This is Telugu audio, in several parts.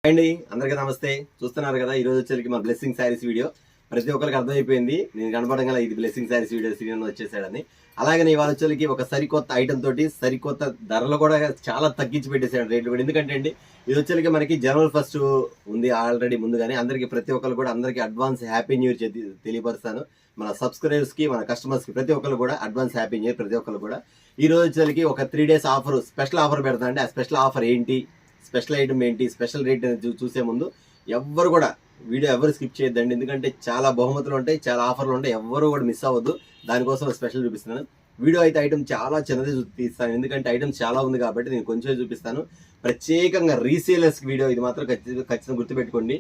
అండి అందరికీ నమస్తే. చూస్తున్నారు కదా ఈరోజు వచ్చేసరికి మా బ్లెస్సింగ్ శారీస్ వీడియో. ప్రతి ఒక్కరికి అర్థమైపోయింది నేను కనపడడం కదా ఇది బ్లెస్సింగ్ శారీస్ వీడియో సీరియల్ వచ్చేసాడని. అలాగే ఇవాళ వచ్చేసరికి ఒక సరికొత్త ఐటమ్ తోటి సరికొత్త ధరలు కూడా చాలా తగ్గించి పెట్టేసాడు రేట్లు కూడా. ఎందుకంటే అండి ఇది వచ్చేసరికి మనకి జనవరి 1 ఉంది ఆల్రెడీ ముందుగానే. అందరికి ప్రతి ఒక్కరు కూడా అందరికి అడ్వాన్స్ హ్యాపీ న్యూ ఇయర్ తెలియపరుస్తాను. మన సబ్స్క్రైబర్స్ కి మన కస్టమర్స్ కి ప్రతి ఒక్కరు కూడా అడ్వాన్స్ హ్యాపీ న్యూ ఇయర్. ప్రతి ఒక్కరు కూడా ఈ రోజు వచ్చేసరికి ఒక 3 days ఆఫర్ స్పెషల్ ఆఫర్ పెడతా అండి. ఆ స్పెషల్ ఆఫర్ ఏంటి, స్పెషల్ ఐటమ్ ఏంటి, స్పెషల్ రేట్ చూసే ముందు ఎవ్వరు కూడా వీడియో ఎవరు స్కిప్ చేయొద్దండి. ఎందుకంటే చాలా బహుమతులు ఉంటాయి, చాలా ఆఫర్లు ఉంటాయి, ఎవ్వరు కూడా మిస్ అవ్వద్దు. దానికోసం స్పెషల్ చూపిస్తున్నాను. వీడియో అయితే ఐటమ్ చాలా చిన్నది తీస్తాను, ఎందుకంటే ఐటమ్ చాలా ఉంది కాబట్టి నేను కొంచెం చూపిస్తాను. ప్రత్యేకంగా రీసేలర్స్ వీడియో ఇది మాత్రం ఖచ్చితంగా గుర్తుపెట్టుకోండి.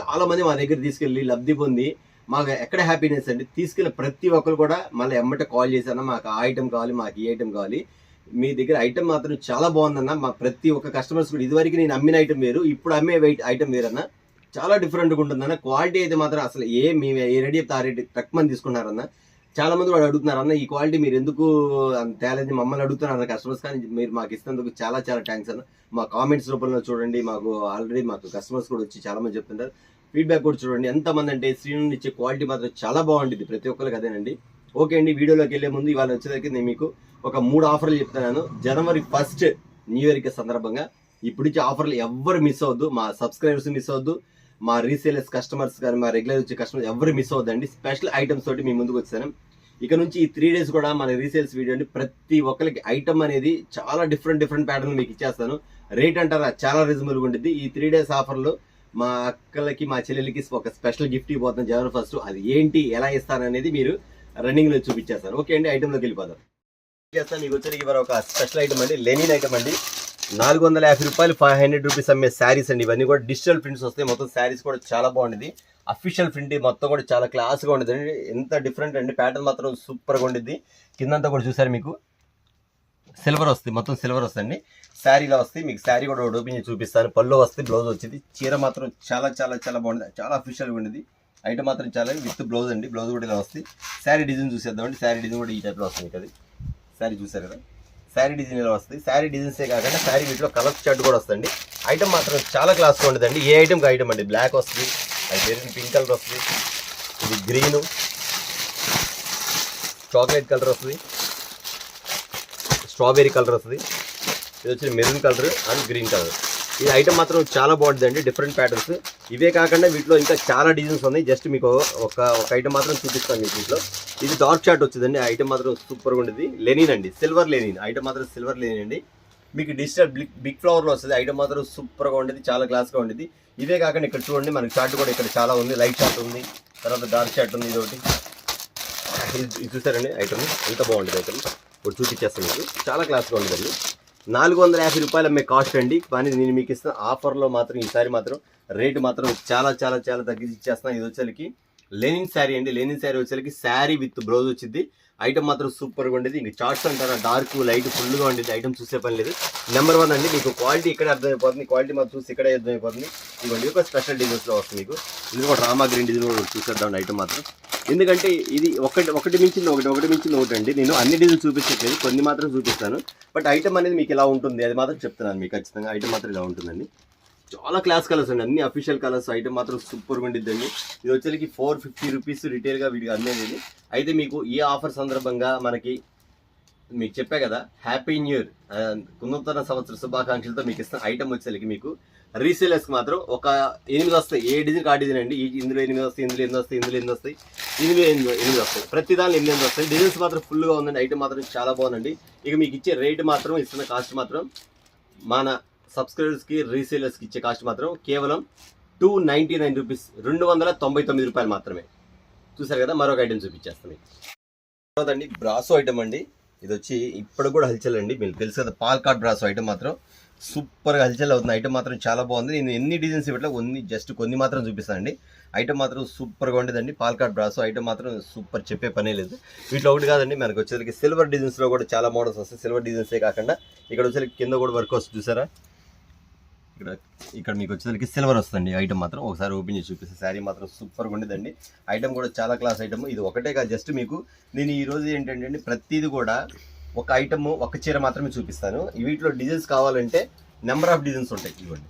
చాలా మంది మా దగ్గర తీసుకెళ్ళి లబ్ధి పొంది మాకు ఎక్కడ హ్యాపీనెస్ అండి, తీసుకెళ్ళి ప్రతి ఒక్కరు కూడా మళ్ళీ ఎమ్మటే కాల్ చేశాను, మాకు ఆ ఐటమ్ కావాలి, మాకు ఈ ఐటమ్ కావాలి, మీ దగ్గర ఐటమ్ మాత్రం చాలా బాగుందన్న. మా ప్రతి ఒక్క కస్టమర్స్ కూడా ఇదివరకు నేను అమ్మిన ఐటమ్ వేరు, ఇప్పుడు అమ్మే ఐటమ్ వేరన్న, చాలా డిఫరెంట్గా ఉంటుందన్న. క్వాలిటీ అయితే మాత్రం అసలు మీ ఏ రెడీ చెప్తే ఆ రెడీ తక్కువ మంది తీసుకున్నారన్న. చాలా మంది వాడు అడుగుతున్నారు అన్న ఈ క్వాలిటీ మీరు ఎందుకు తేలేదు మమ్మల్ని అడుగుతున్నారు కస్టమర్స్, కానీ మీరు మాకు ఇస్తున్నందుకు చాలా చాలా థ్యాంక్స్ అన్న. మా కామెంట్స్ రూపంలో చూడండి, మాకు ఆల్రెడీ మాకు కస్టమర్స్ కూడా వచ్చి చాలా మంది చెప్తుంటారు, ఫీడ్బ్యాక్ కూడా చూడండి ఎంతమంది అంటే శ్రీను ఇచ్చే క్వాలిటీ మాత్రం చాలా బాగుంటుంది ప్రతి ఒక్కరికి అదేనండి. ఓకే అండి, వీడియోలోకి వెళ్ళే ముందు ఇవాళ వచ్చేసరికి నేను మీకు ఒక 3 ఆఫర్లు చెప్తున్నాను. జనవరి 1 న్యూ ఇయర్కి సందర్భంగా ఇప్పుడు ఇచ్చే ఆఫర్లు ఎవ్వరు మిస్ అవ్వద్దు. మా సబ్స్క్రైబర్స్ మిస్ అవ్వద్దు, మా రీసేలర్స్ కస్టమర్స్ కానీ మా రెగ్యులర్ వచ్చే కస్టమర్స్ ఎవరు మిస్ అవ్వద్దండి. స్పెషల్ ఐటమ్స్ తోటి మీ ముందుకు వచ్చాను. ఇక నుంచి ఈ 3 days కూడా మన రీసేల్స్ వీడియోని ప్రతి ఒక్కరికి ఐటమ్ అనేది చాలా డిఫరెంట్ ప్యాటర్న్ మీకు ఇచ్చేస్తాను. రేట్ అంటారా చాలా రీజనబుల్గా ఉంటుంది. ఈ 3 days ఆఫర్లు మా అక్కలకి మా చెల్లెలకి ఒక స్పెషల్ గిఫ్ట్ ఇవ్వబోతున్నాను జనవరి 1. అది ఏంటి ఎలా ఇస్తాననేది మీరు రన్నింగ్లో చూపించేస్తాను. ఓకే అండి, ఐటెంలోకి వెళ్ళిపోదాం. మీకు వచ్చేసరికి ఇవాళ ఒక స్పెషల్ ఐటమ్ అండి, లెనిన్ ఐటమ్ అండి. 450 రూపాయలు 500 రూపీస్ అమ్మే శారీస్ అండి. ఇవన్నీ కూడా డిజిటల్ ప్రింట్స్ వస్తాయి. మొత్తం శారీస్ కూడా చాలా బాగుంటుంది. అఫీషియల్ ప్రింట్ మొత్తం కూడా చాలా క్లాస్గా ఉండేది అండి. ఎంత డిఫరెంట్ అండి, ప్యాటర్న్ మాత్రం సూపర్గా ఉండేది. కిందంతా కూడా చూసారు మీకు సిల్వర్ వస్తుంది, మొత్తం సిల్వర్ వస్తుంది. శారీలో వస్తాయి. మీకు శారీ కూడా ఓపెన్ చేసి చూపిస్తాను. పళ్ళు వస్తాయి, బ్లౌజ్ వచ్చింది. చీర మాత్రం చాలా చాలా చాలా బాగుంది, చాలా అఫీషియల్గా ఉండేది. ఐటమ్ మాత్రం చాలా విత్ బ్లౌజ్ అండి. బ్లౌజ్ కూడా ఇలా వస్తుంది. శారీ డిజైన్ చూసేద్దామండి. శారీ డిజైన్ కూడా ఈ టైప్లో వస్తుంది కదా. శారీ చూసారు కదా, శారీ డిజైన్ ఇలా వస్తుంది. శారీ డిజైన్సే కాకుండా శారీ వీటిలో కలర్ చార్ట్ కూడా వస్తుంది. ఐటమ్ మాత్రం చాలా క్లాస్గా ఉండదండి. ఏ ఐటమ్కి ఐటమ్ అండి. బ్లాక్ వస్తుంది, అది పింక్ కలర్ వస్తుంది, ఇది గ్రీను, చాక్లెట్ కలర్ వస్తుంది, స్ట్రాబెర్రీ కలర్ వస్తుంది, ఇది వచ్చి maroon colour and green colour. ఈ ఐటమ్ మాత్రం చాలా బాగుంటుందండి, డిఫరెంట్ ప్యాటర్న్స్. ఇవే కాకుండా వీటిలో ఇంకా చాలా డిజైన్స్ ఉన్నాయి. జస్ట్ మీకు ఒక ఐటమ్ మాత్రం చూపిస్తాను మీకు. వీటిలో ఇది డార్క్ చార్ట్ వచ్చిందండి. ఐటమ్ మాత్రం సూపర్గా ఉండేది. లెనిన్ అండి, సిల్వర్ లెనిన్. ఐటమ్ మాత్రం సిల్వర్ లెనిన్ అండి. మీకు డిజిటల్ బిగ్ ఫ్లవర్లో వస్తుంది. ఐటమ్ మాత్రం సూపర్గా ఉండేది, చాలా క్లాస్గా ఉండేది. ఇవే కాకుండా ఇక్కడ చూడండి మనకి చార్ట్ కూడా ఇక్కడ చాలా ఉంది. లైట్ చార్ట్ ఉంది, తర్వాత డార్క్ చార్ట్ ఉంది. ఇదొకటి ఇది చూసారండి. ఐటమ్ ఎంత బాగుంటుంది. ఐటమ్ ఇప్పుడు చూపించేస్తాను మీకు, చాలా క్లాస్గా ఉండేదండి. 450 రూపాయలు అమ్మే కాస్ట్ అండి. కానీ నేను మీకు ఇస్తున్న ఆఫర్లో మాత్రం ఈసారి మాత్రం రేటు మాత్రం చాలా చాలా చాలా తగ్గించి ఇచ్చేస్తున్నాను. ఇది వచ్చేసరికి లెనిన్ శారీ అండి. లెనిన్ శారీ వచ్చేసరికి శారీ విత్ బ్లౌజ్ వచ్చింది. ఐటమ్ మాత్రం సూపర్గా ఉండేది. ఇంక చార్ట్స్ అంటారా డార్క్ లైట్ ఫుల్గా ఉండేది. ఐటమ్ చూసే పని లేదు. నెంబర్ 1 అండి. మీకు క్వాలిటీ ఇక్కడే అర్థమైపోతుంది, క్వాలిటీ మాత్రం చూసి ఇక్కడే అర్థమైపోతుంది. ఇవ్వండి ఒక స్పెషల్ డిజైన్స్లో వస్తుంది మీకు. ఇది కూడా రామా గ్రీన్ డిజైన్ కూడా చూసేద్దాం ఐటమ్ మాత్రం. ఎందుకంటే ఇది ఒకటి మించింది ఒకటి అండి. నేను అన్ని డిజైన్ చూపించట్లేదు, కొన్ని మాత్రం చూపిస్తాను. బట్ ఐటమ్ అనేది మీకు ఇలా ఉంటుంది, అది మాత్రం చెప్తున్నాను మీకు. ఖచ్చితంగా ఐటమ్ మాత్రం ఇలా ఉంటుందండి. చాలా క్లాస్ కలర్స్ అండి, అన్ని అఫీషియల్ కలర్స్. ఐటమ్ మాత్రం సూపర్గా ఉండిద్దండి. ఇది వచ్చేసరికి 450 రూపీస్ రిటైల్గా వీడికి అమ్మేది. అయితే మీకు ఈ ఆఫర్ సందర్భంగా మీకు చెప్పా కదా, హ్యాపీ న్యూ ఇయర్, నూతన సంవత్సర శుభాకాంక్షలతో మీకు ఇస్తున్న ఐటమ్ వచ్చేసరికి మీకు రీసేలర్స్కి మాత్రం ఒక 8 వస్తాయి. ఏ డిజైన్ ఆ డిజైన్ అండి. ఇందులో 8 వస్తాయి, ఇందులో 8 వస్తాయి, ఇందులో 8 వస్తాయి, ఇందులో 8 వస్తాయి. ప్రతి దానిలో 8 వస్తాయి. డిజైన్స్ మాత్రం ఫుల్గా ఉందండి. ఐటమ్ మాత్రం చాలా బాగుందండి. ఇక మీకు ఇచ్చే రేట్ మాత్రం, ఇస్తున్న కాస్ట్ మాత్రం, మన సబ్స్క్రైబర్స్కి రీసేలర్స్కి ఇచ్చే కాస్ట్ మాత్రం కేవలం 299 రూపీస్, 299 రూపాయలు మాత్రమే. చూసారు కదా, మరొక ఐటమ్ చూపించేస్తాను. తర్వాతండి బ్రాసో ఐటమ్ అండి. ఇది వచ్చి ఇప్పుడు కూడా హల్చల్ అండి. మీకు తెలుసు కదా, పాల్కాట్ బ్రాసో ఐటమ్ మాత్రం సూపర్గా హల్చల్ అవుతుంది. ఐటమ్ మాత్రం చాలా బాగుంది. నేను ఎన్ని డిజైన్స్ ఇవ్వట్లా, కొన్ని మాత్రం చూపిస్తాను అండి. ఐటమ్ మాత్రం సూపర్గా ఉండేదండి. పాల్కాట్ బ్రాసో ఐటమ్ మాత్రం సూపర్, చెప్పే పనే లేదు. వీటిలో ఒకటి కాదండి, మనకు వచ్చేసరికి సిల్వర్ డిజైన్స్లో కూడా చాలా మోడల్స్ వస్తాయి. సిల్వర్ డిజైన్సే కాకుండా ఇక్కడ వచ్చేసరికి కింద కూడా వర్క్ వస్తుంది. చూసారా, ఇక్కడ మీకు వచ్చేసరికి సిల్వర్ వస్తుంది. ఐటమ్ మాత్రం ఒకసారి ఓపెన్ చేసి చూపిస్తే శారీ మాత్రం సూపర్గా ఉండేదండి. ఐటమ్ కూడా చాలా క్లాస్ ఐటమ్. ఇది ఒకటే కాదు, జస్ట్ మీకు నేను ఈరోజు ఏంటంటే ప్రతిదీ కూడా ఒక ఐటమ్, ఒక చీర మాత్రమే చూపిస్తాను. వీటిలో డిజైన్స్ కావాలంటే నెంబర్ ఆఫ్ డిజైన్స్ ఉంటాయి. ఇవ్వండి,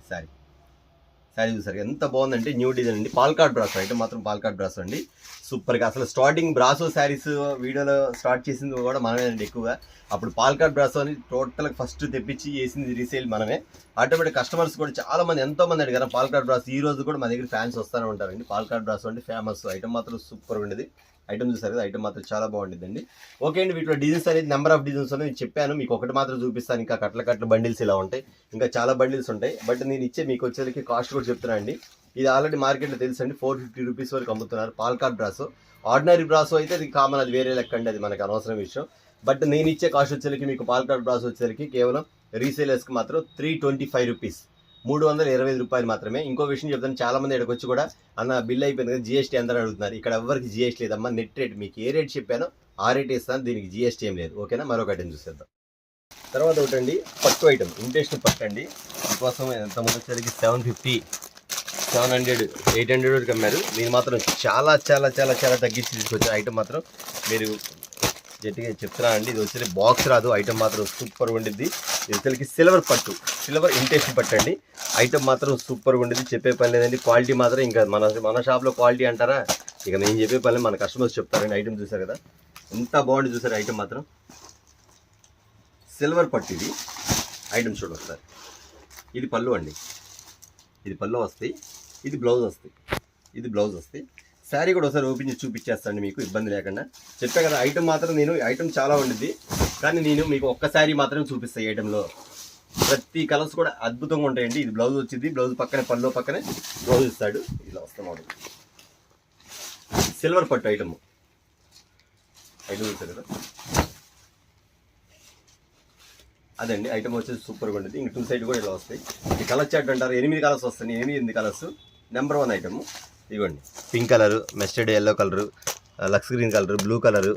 శారీ చూసారు ఎంత బాగుందంటే న్యూ డిజైన్ అండి. పాల్కాట్ బ్రాసో ఐటమ్ మాత్రం పాల్కాట్ బ్రాసో అండి. సూపర్గా అసలు స్టార్టింగ్ బ్రాసో శారీస్ వీడియోలో స్టార్ట్ చేసింది కూడా మనమే అండి ఎక్కువగా. అప్పుడు పాల్కాట్ బ్రాసో అని టోటల్గా ఫస్ట్ తెప్పించి చేసింది రీసేల్ మనమే. ఆటోమేటిక్ కస్టమర్స్ కూడా చాలా మంది ఎంతో మంది అడిగారు పాల్కాట్ బ్రాసో. ఈ రోజు కూడా మా దగ్గర ఫ్యాన్స్ వస్తూనే ఉంటారండి. పాల్కాట్ బ్రాసో అంటే ఫేమస్ ఐటమ్ మాత్రం సూపర్ ఉండేది. ఐటమ్ చూసారు కదా, ఐటమ్ మాత్రం చాలా బాగుంటుందండి. ఓకే అండి, వీటిలో డిజైన్స్ అనేది నెంబర్ ఆఫ్ డిజైన్స్ అనేది నేను చెప్పాను, మీకు ఒకటి మాత్రం చూపిస్తాను. ఇంకా కట్ల బండిల్స్ ఇలా ఉంటాయి, ఇంకా చాలా బండిల్స్ ఉంటాయి. బట్ నేను ఇచ్చే మీకు వచ్చేసరికి కాస్ట్ కూడా చెప్తున్నాను అండి. ఇది ఆల్రెడీ మార్కెట్లో తెలుసండి, 450 రూపీస్ వరకు అమ్ముతున్నారు పాల్కాట్ బ్రాసో. ఆర్డినరీ బ్రాసో అయితే అది కామన్, అది వేరే లెక్క అండి, అది మనకు అనవసరం విషయం. బట్ నేను ఇచ్చే కాస్ట్ వచ్చేసరికి మీకు పాల్కాట్ బ్రాసో వచ్చేసరికి కేవలం రీసేలర్స్కి మాత్రం 325 రూపీస్, 325 రూపాయలు మాత్రమే. ఇంకో విషయం చెప్తాను, చాలా మంది ఇక్కడికి వచ్చి కూడా అన్న బిల్ అయిపోయింది కదా జీఎస్టీ అందరూ అడుగుతున్నారు. ఇక్కడ ఎవరికి జీఎస్టీ లేదమ్మా, నెట్ రేట్ మీకు ఏ రేట్ చెప్పానో ఆ రేట్ ఇస్తాను, దీనికి జీఎస్టీ ఏం లేదు. ఓకేనా, మరొక ఐటమ్ చూసేద్దాం. తర్వాత ఒకటండి పట్టు ఐటమ్, ఇమిటేషన్ పట్టు అండి. దీనికోసం ఎంతమంది వచ్చేసరికి 750, 700, 800 వరకు అమ్మారు. మీరు మాత్రం చాలా చాలా చాలా చాలా తగ్గించి తీసుకొచ్చిన ఐటమ్ మాత్రం మీరు గట్టిగా చెప్తున్నా అండి. ఇది వచ్చేసి బాక్స్ రాదు, ఐటమ్ మాత్రం సూపర్ ఉండిద్ది. ఇది వచ్చేసరికి సిల్వర్ పట్టు, సిల్వర్ ఇమిటేషన్ పట్టు అండి. ఐటమ్ మాత్రం సూపర్ ఉండిద్ది, చెప్పే పని లేదండి. క్వాలిటీ మాత్రం ఇంకా మన షాప్లో క్వాలిటీ అంటారా, ఇక నేను చెప్పే పని మన కస్టమర్స్ చెప్తారండి. ఐటమ్ చూసారు కదా ఎంత బాగుంది, చూసారు ఐటమ్ మాత్రం సిల్వర్ పట్టు. ఇది ఐటమ్ చూడండి సార్, ఇది పళ్ళు అండి, ఇది పళ్ళు వస్తాయి, ఇది బ్లౌజ్ వస్తాయి, ఇది బ్లౌజ్ వస్తాయి. శారీ కూడా ఒకసారి ఓపెన్ చేసి చూపించేస్తాను మీకు ఇబ్బంది లేకుండా. చెప్పా కదా ఐటమ్ మాత్రం నేను ఐటమ్ చాలా ఉండిద్ది, కానీ నేను మీకు ఒక్క శారీ మాత్రం చూపిస్తాను. ఈ ఐటెంలో ప్రతి కలర్స్ కూడా అద్భుతంగా ఉంటాయండి. ఇది బ్లౌజ్ వచ్చింది, బ్లౌజ్ పక్కనే పళ్ళు పక్కనే బ్లౌజ్ ఇస్తాడు. ఇలా వస్తాం సిల్వర్ పట్టు ఐటమ్ చూస్తారు కదా, అదండి ఐటమ్ వచ్చేసి సూపర్గా ఉంటుంది. ఇంక 2 సైడ్ కూడా ఇలా వస్తాయి. ఈ కలర్ చార్ట్ అంటారు, 8 కలర్స్ వస్తాయి, 8 కలర్స్. నెంబర్ 1 ఐటమ్ ఇవ్వండి, pink colour, mustard yellow colour, lux green colour, blue colour,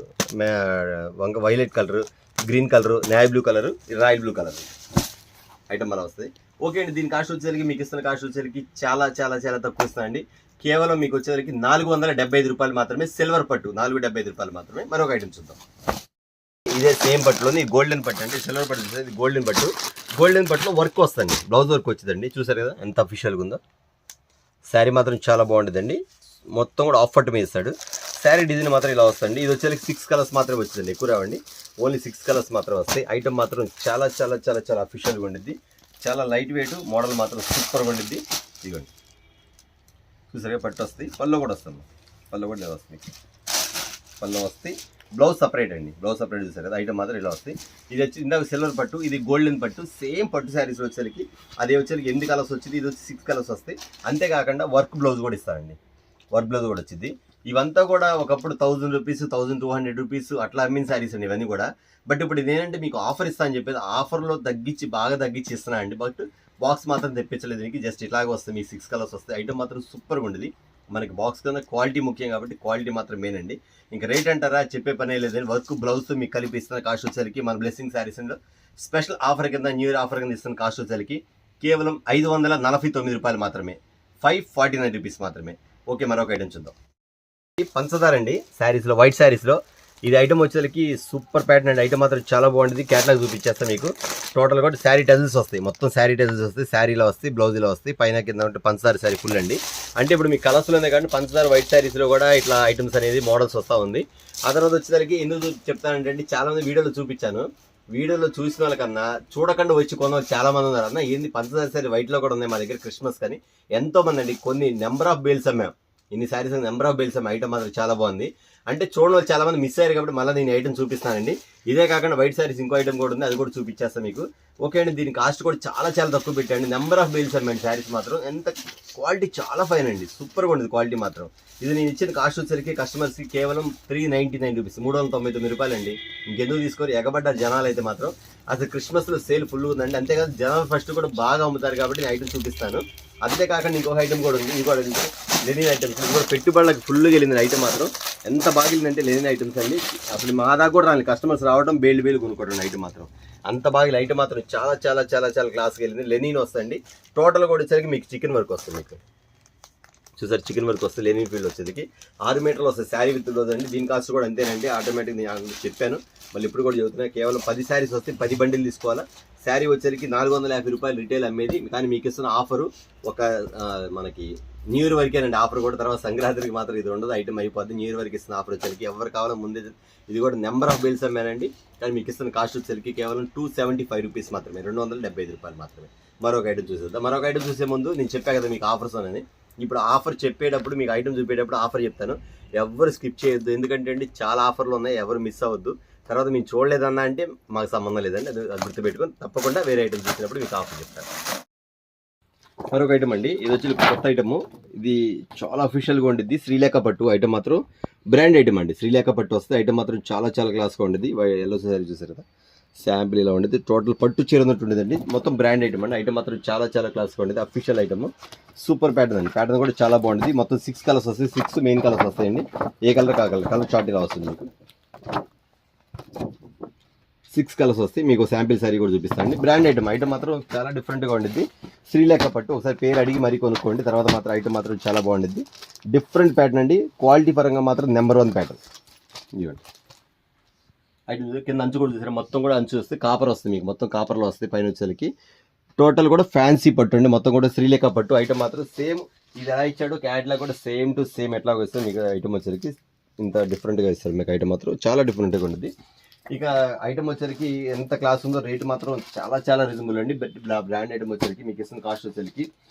violet colour, green colour, navy blue colour, royal blue colour item అలా వస్తాయి. ఓకే అండి, దీని కాస్ట్ వచ్చేసరికి మీకు ఇస్తున్న కాస్ట్ వచ్చేసరికి చాలా చాలా చాలా తక్కువ ఇస్తానండి. కేవలం మీకు వచ్చేసరికి 475 రూపాయలు మాత్రమే. సిల్వర్ పట్టు 475 రూపాయలు మాత్రమే. మరొక ఐటమ్ చూద్దాం. ఇదే సేమ్ పట్టులోని గోల్డెన్ పట్టు అంటే సిల్వర్ పట్టు చూసేది గోల్డెన్ పట్టు. గోల్డెన్ పట్టులో వర్క్ వస్తుంది, బ్లౌజ్ వర్క్ వచ్చిందండి. చూసారు కదా ఎంత అఫీషియల్గా ఉందో. శారీ మాత్రం చాలా బాగుంటుందండి, మొత్తం కూడా ఆఫ్ పట్టు మీద ఇస్తాడు. శారీ డిజైన్ మాత్రం ఇలా వస్తుంది. ఇది వచ్చేసరికి 6 కలర్స్ మాత్రమే వచ్చిందండి, ఎక్కువ రావండి, ఓన్లీ 6 కలర్స్ మాత్రం వస్తాయి. ఐటమ్ మాత్రం చాలా చాలా చాలా చాలా అఫీషియల్గా ఉండిద్ది, చాలా లైట్ వెయిట్, మోడల్ మాత్రం సూపర్గా ఉండిద్ది. ఇదిగోండి చూసారుగా పట్టు వస్తాయి, పళ్ళు కూడా వస్తుంది, పళ్ళు కూడా ఇలా వస్తాయి, పళ్ళు వస్తాయి. బ్లౌజ్ సపరేట్ అండి, బ్లౌజ్ సపరేట్ చూసారు కదా. ఐటమ్ మాత్రం ఇలా వస్తాయి. ఇది వచ్చి ఇందాక సిల్వర్ పట్టు, ఇది గోల్డెన్ పట్టు. సేమ్ పట్టు శారీస్ వచ్చేసరికి అదే వచ్చేసరికి 8 కలర్స్ వచ్చింది, ఇది వచ్చి 6 కలర్స్ వస్తాయి. అంతేకాకుండా వర్క్ బ్లౌజ్ కూడా ఇస్తారండి, వర్క్ బ్లౌజ్ కూడా వచ్చింది. ఇవంతా కూడా ఒకప్పుడు 1000 రూపీస్, 1200 రూపీస్ అట్లా అమ్మిన శారీస్ అండి ఇవన్నీ కూడా. బట్ ఇప్పుడు ఇదేంటంటే మీకు ఆఫర్ ఇస్తా అని చెప్పేది, ఆఫర్లో తగ్గించి బాగా తగ్గించి ఇస్తున్నా అండి. బట్ బాక్స్ మాత్రం తెప్పించలేదు దీనికి, జస్ట్ ఇలాగ వస్తాయి, మీకు 6 కలర్స్ వస్తాయి. ఐటమ్ మాత్రం సూపర్గా ఉండేది. మనకి బాక్స్ కన్నా క్వాలిటీ ముఖ్యం కాబట్టి క్వాలిటీ మాత్రం మెయిన్ అండి. ఇంకా రేట్ అంటారా, చెప్పే పనే లేదండి. వర్క్ బ్లౌజ్తో మీకు కలిపి ఇస్తున్న కాస్ట్ వచ్చేసరికి మన బ్లెస్సింగ్ శారీస్లో స్పెషల్ ఆఫర్ కింద, న్యూ ఇయర్ ఆఫర్ కింద ఇస్తున్న కాస్ట్ వచ్చేసరికి కేవలం 549 రూపాయలు మాత్రమే, 549 రూపీస్ మాత్రమే. ఓకే, మరొక ఐటమ్ చూద్దాం. పంచదార అండి శారీస్లో, వైట్ శారీస్లో. ఇది ఐటమ్ వచ్చేసరికి సూపర్ ప్యాటర్న్ అండి. ఐటమ్ మాత్రం చాలా బాగుంటుంది. క్యాటలాగ్ చూపించేస్తాను మీకు. టోటల్ కూడా శారీ టెజల్స్ వస్తాయి, మొత్తం శారీ టెజల్స్ వస్తాయి. శారీలో వస్తాయి, బ్లౌజ్లో వస్తాయి, పైన కింద ఉంటే పంచదార శారీ ఫుల్ అండి. అంటే ఇప్పుడు మీకు కలర్స్లోనే కానీ పంచదార వైట్ శారీస్లో కూడా ఇట్లా ఐటమ్స్ అనేది మోడల్స్ వస్తూ ఉంది. ఆ తర్వాత వచ్చేసరికి ఎందుకు చెప్తానంటే, చాలా మంది వీడియోలో చూపించాను, వీడియోలో చూసిన వాళ్ళకన్నా చూడకుండా వచ్చి కొన్న వాళ్ళు చాలా మంది ఉన్నారు. అన్న ఏంది పంచదార శారీ వైట్లో కూడా ఉన్నాయి మా దగ్గర క్రిస్మస్ కానీ. ఎంతో మంది అండి, కొన్ని నెంబర్ ఆఫ్ బేల్స్ అమ్మాం, ఇన్ని శారీస్ నెంబర్ ఆఫ్ బేల్స్ అమ్మాం. ఐటమ్ మాత్రం చాలా బాగుంది. అంటే చూడడం వాళ్ళు చాలా మంది మిస్ అయ్యారు కాబట్టి మళ్ళీ నేను ఐటమ్ చూపిస్తానండి. ఇదే కాకుండా వైట్ శారీస్ ఇంకో ఐటమ్ కూడా ఉంది, అది కూడా చూపించేస్తాను మీకు. ఓకే అండి, దీని కాస్ట్ కూడా చాలా చాలా తక్కువ పెట్టండి. నెంబర్ ఆఫ్ బేల్స్ అమ్మండి శారీస్ మాత్రం. ఎంత క్వాలిటీ చాలా ఫైన్ అండి, సూపర్గా ఉండేది క్వాలిటీ మాత్రం. ఇది నేను ఇచ్చిన కాస్ట్ వచ్చేసరికి కస్టమర్స్కి కేవలం 399 రూపీస్, 399 రూపాయలు అండి. ఇంకెందుకు తీసుకొని ఎగబడ్డారు జనాలు అయితే మాత్రం. అసలు క్రిస్మస్లో సేల్ ఫుల్ ఉందండి. అంతేకాదు జనాలు ఫస్ట్ కూడా బాగా అమ్ముతారు కాబట్టి నేను ఐటమ్ చూపిస్తాను. అంతేకాకుండా ఇంకొక ఐటమ్ కూడా ఉంది, ఇది కూడా లెనిన్ ఐటమ్స్. ఇది కూడా పెట్టుబడులకు ఫుల్గా వెళ్ళింది ఐటమ్ మాత్రం. ఎంత బాగా వెళ్ళిందంటే లెనిన్ ఐటమ్స్ అండి. అసలు మా దాకా కూడా రాని కస్టమర్స్ రావడం బేలు కొనుక్కోవడం ఐటమ్ మాత్రం. అంత బాగా ఐటమ్ మాత్రం చాలా చాలా చాలా చాలా క్లాస్కి వెళ్ళింది. లెనిన్ వస్తుంది. టోటల్ కూడా వచ్చేసరికి మీకు చికెన్ వర్క్ వస్తుంది. మీకు చూసారు చికెన్ వర్క్ వస్తుంది లెనిన్ ఫీల్డ్ వచ్చేది 6 మీటర్లు వస్తుంది శారీ విత్ బ్లౌజ్ అండి. దీని కాస్ట్ కూడా అంతేనండి. ఆటోమేటిక్ నేను చెప్పాను, మళ్ళీ ఇప్పుడు కూడా చెబుతున్నా. కేవలం 10 శారీస్ వస్తే 10 బండిలు తీసుకోవాలా. శారీ వచ్చేసరికి 450 రూపాయలు రిటైల్ అమ్మేది, కానీ మీకు ఇస్తున్న ఆఫరు ఒక మనకి న్యూ ఇయర్ వరకేనండి ఆఫర్ కూడా. తర్వాత సంక్రాంతికి మాత్రం ఇది ఉండదు, ఐటమ్ అయిపోద్ది. న్యూ ఇయర్ వరకు ఇస్తున్న ఆఫర్ వచ్చేసరికి ఎవరు కావాలో ముందే. ఇది కూడా నెంబర్ ఆఫ్ బిల్స్ అమ్మానండి, కానీ మీకు ఇస్తున్న కాస్ట్ వచ్చేసరికి కేవలం 275 రూపీస్ మాత్రమే, 275 రూపాయలు మాత్రమే. మరొక ఐటమ్ చూసేద్దాం. మరొక ఐటమ్ చూసే ముందు నేను చెప్పా కదా మీకు ఆఫర్స్ అని. ఇప్పుడు ఆఫర్ చెప్పేటప్పుడు మీకు ఐటమ్ చూపేటప్పుడు ఆఫర్ చెప్తాను, ఎవరు స్కిప్ చేయొద్దు. ఎందుకంటే అండి చాలా ఆఫర్లు ఉన్నాయి, ఎవరు మిస్ అవ్వద్దు. తర్వాత మేము చూడలేదన్నా అంటే మాకు సంబంధం లేదండి, అది గుర్తుపెట్టుకొని తప్పకుండా వేరే ఐటమ్ చూసినప్పుడు మీకు ఆఫర్ చెప్తాను. మరొక ఐటమ్ అండి, ఇది వచ్చి కొత్త ఐటమ్. ఇది చాలా అఫీషియల్గా ఉండిద్ది. శ్రీలేఖ పట్టు ఐటమ్ మాత్రం బ్రాండ్ ఐటమ్ అండి. శ్రీలేఖ పట్టు వస్తే ఐటమ్ మాత్రం చాలా చాలా క్లాస్గా ఉండేది. ఎల్లో సారీ చూసారు కదా, శాంపిల్ ఇలా ఉండేది. టోటల్ పట్టు చీర ఉన్నట్టు ఉండేదండి. మొత్తం బ్రాండ్ ఐటమ్ అండి. ఐటమ్ మాత్రం చాలా చాలా క్లాస్గా ఉండేది. అఫీషియల్ ఐటమ్, సూపర్ ప్యాటర్న్ అండి. ప్యాటర్న్ కూడా చాలా బాగుంటుంది. మొత్తం 6 కలర్స్ వస్తాయి. 6 మెయిన్ కలర్స్ వస్తాయండి. ఏ కలర్ కలర్ చార్ట్ ఇలా వస్తుంది మీకు. 6 కలర్స్ వస్తాయి. మీకు శాంపిల్ శారీ కూడా చూపిస్తాండి. Brand item. ఐటమ్ మాత్రం చాలా డిఫరెంట్గా ఉండిద్ది. శ్రీలేఖ పట్టు ఒకసారి పేరు అడిగి మరీ కొనుక్కోండి. తర్వాత మాత్రం ఐటమ్ మాత్రం చాలా బాగుండిద్ది. డిఫరెంట్ ప్యాటర్న్ అండి. క్వాలిటీ పరంగా మాత్రం నెంబర్ 1 ప్యాటర్న్. ఇవ్వండి ఐటమ్ కింద అంచు కూడా చూసారా, మొత్తం కూడా అంచు వస్తే కాపర్ వస్తుంది మీకు. మొత్తం కాపర్లో వస్తాయి పైన వచ్చేసరికి. టోటల్ కూడా ఫ్యాన్సీ పట్టు అండి. మొత్తం కూడా శ్రీలేఖ పట్టు. ఐటమ్ మాత్రం సేమ్ ఇది ఎలా ఇచ్చాడు క్యాట్లో కూడా సేమ్ టు సేమ్ ఎట్లాగో వస్తుంది మీకు. ఐటమ్ వచ్చేసరికి ఇంత డిఫరెంట్గా ఇస్తారు మీకు. ఐటమ్ మాత్రం చాలా డిఫరెంట్గా ఉంటుంది. ఇక ఐటమ్ వచ్చేసరికి ఎంత క్లాస్ ఉందో రేట్ మాత్రం చాలా చాలా రీజనబుల్ అండి. బట్ బ్రాండ్ ఐటమ్ వచ్చేసరికి మీకు ఇస్తున్న కాస్ట్ వచ్చేసరికి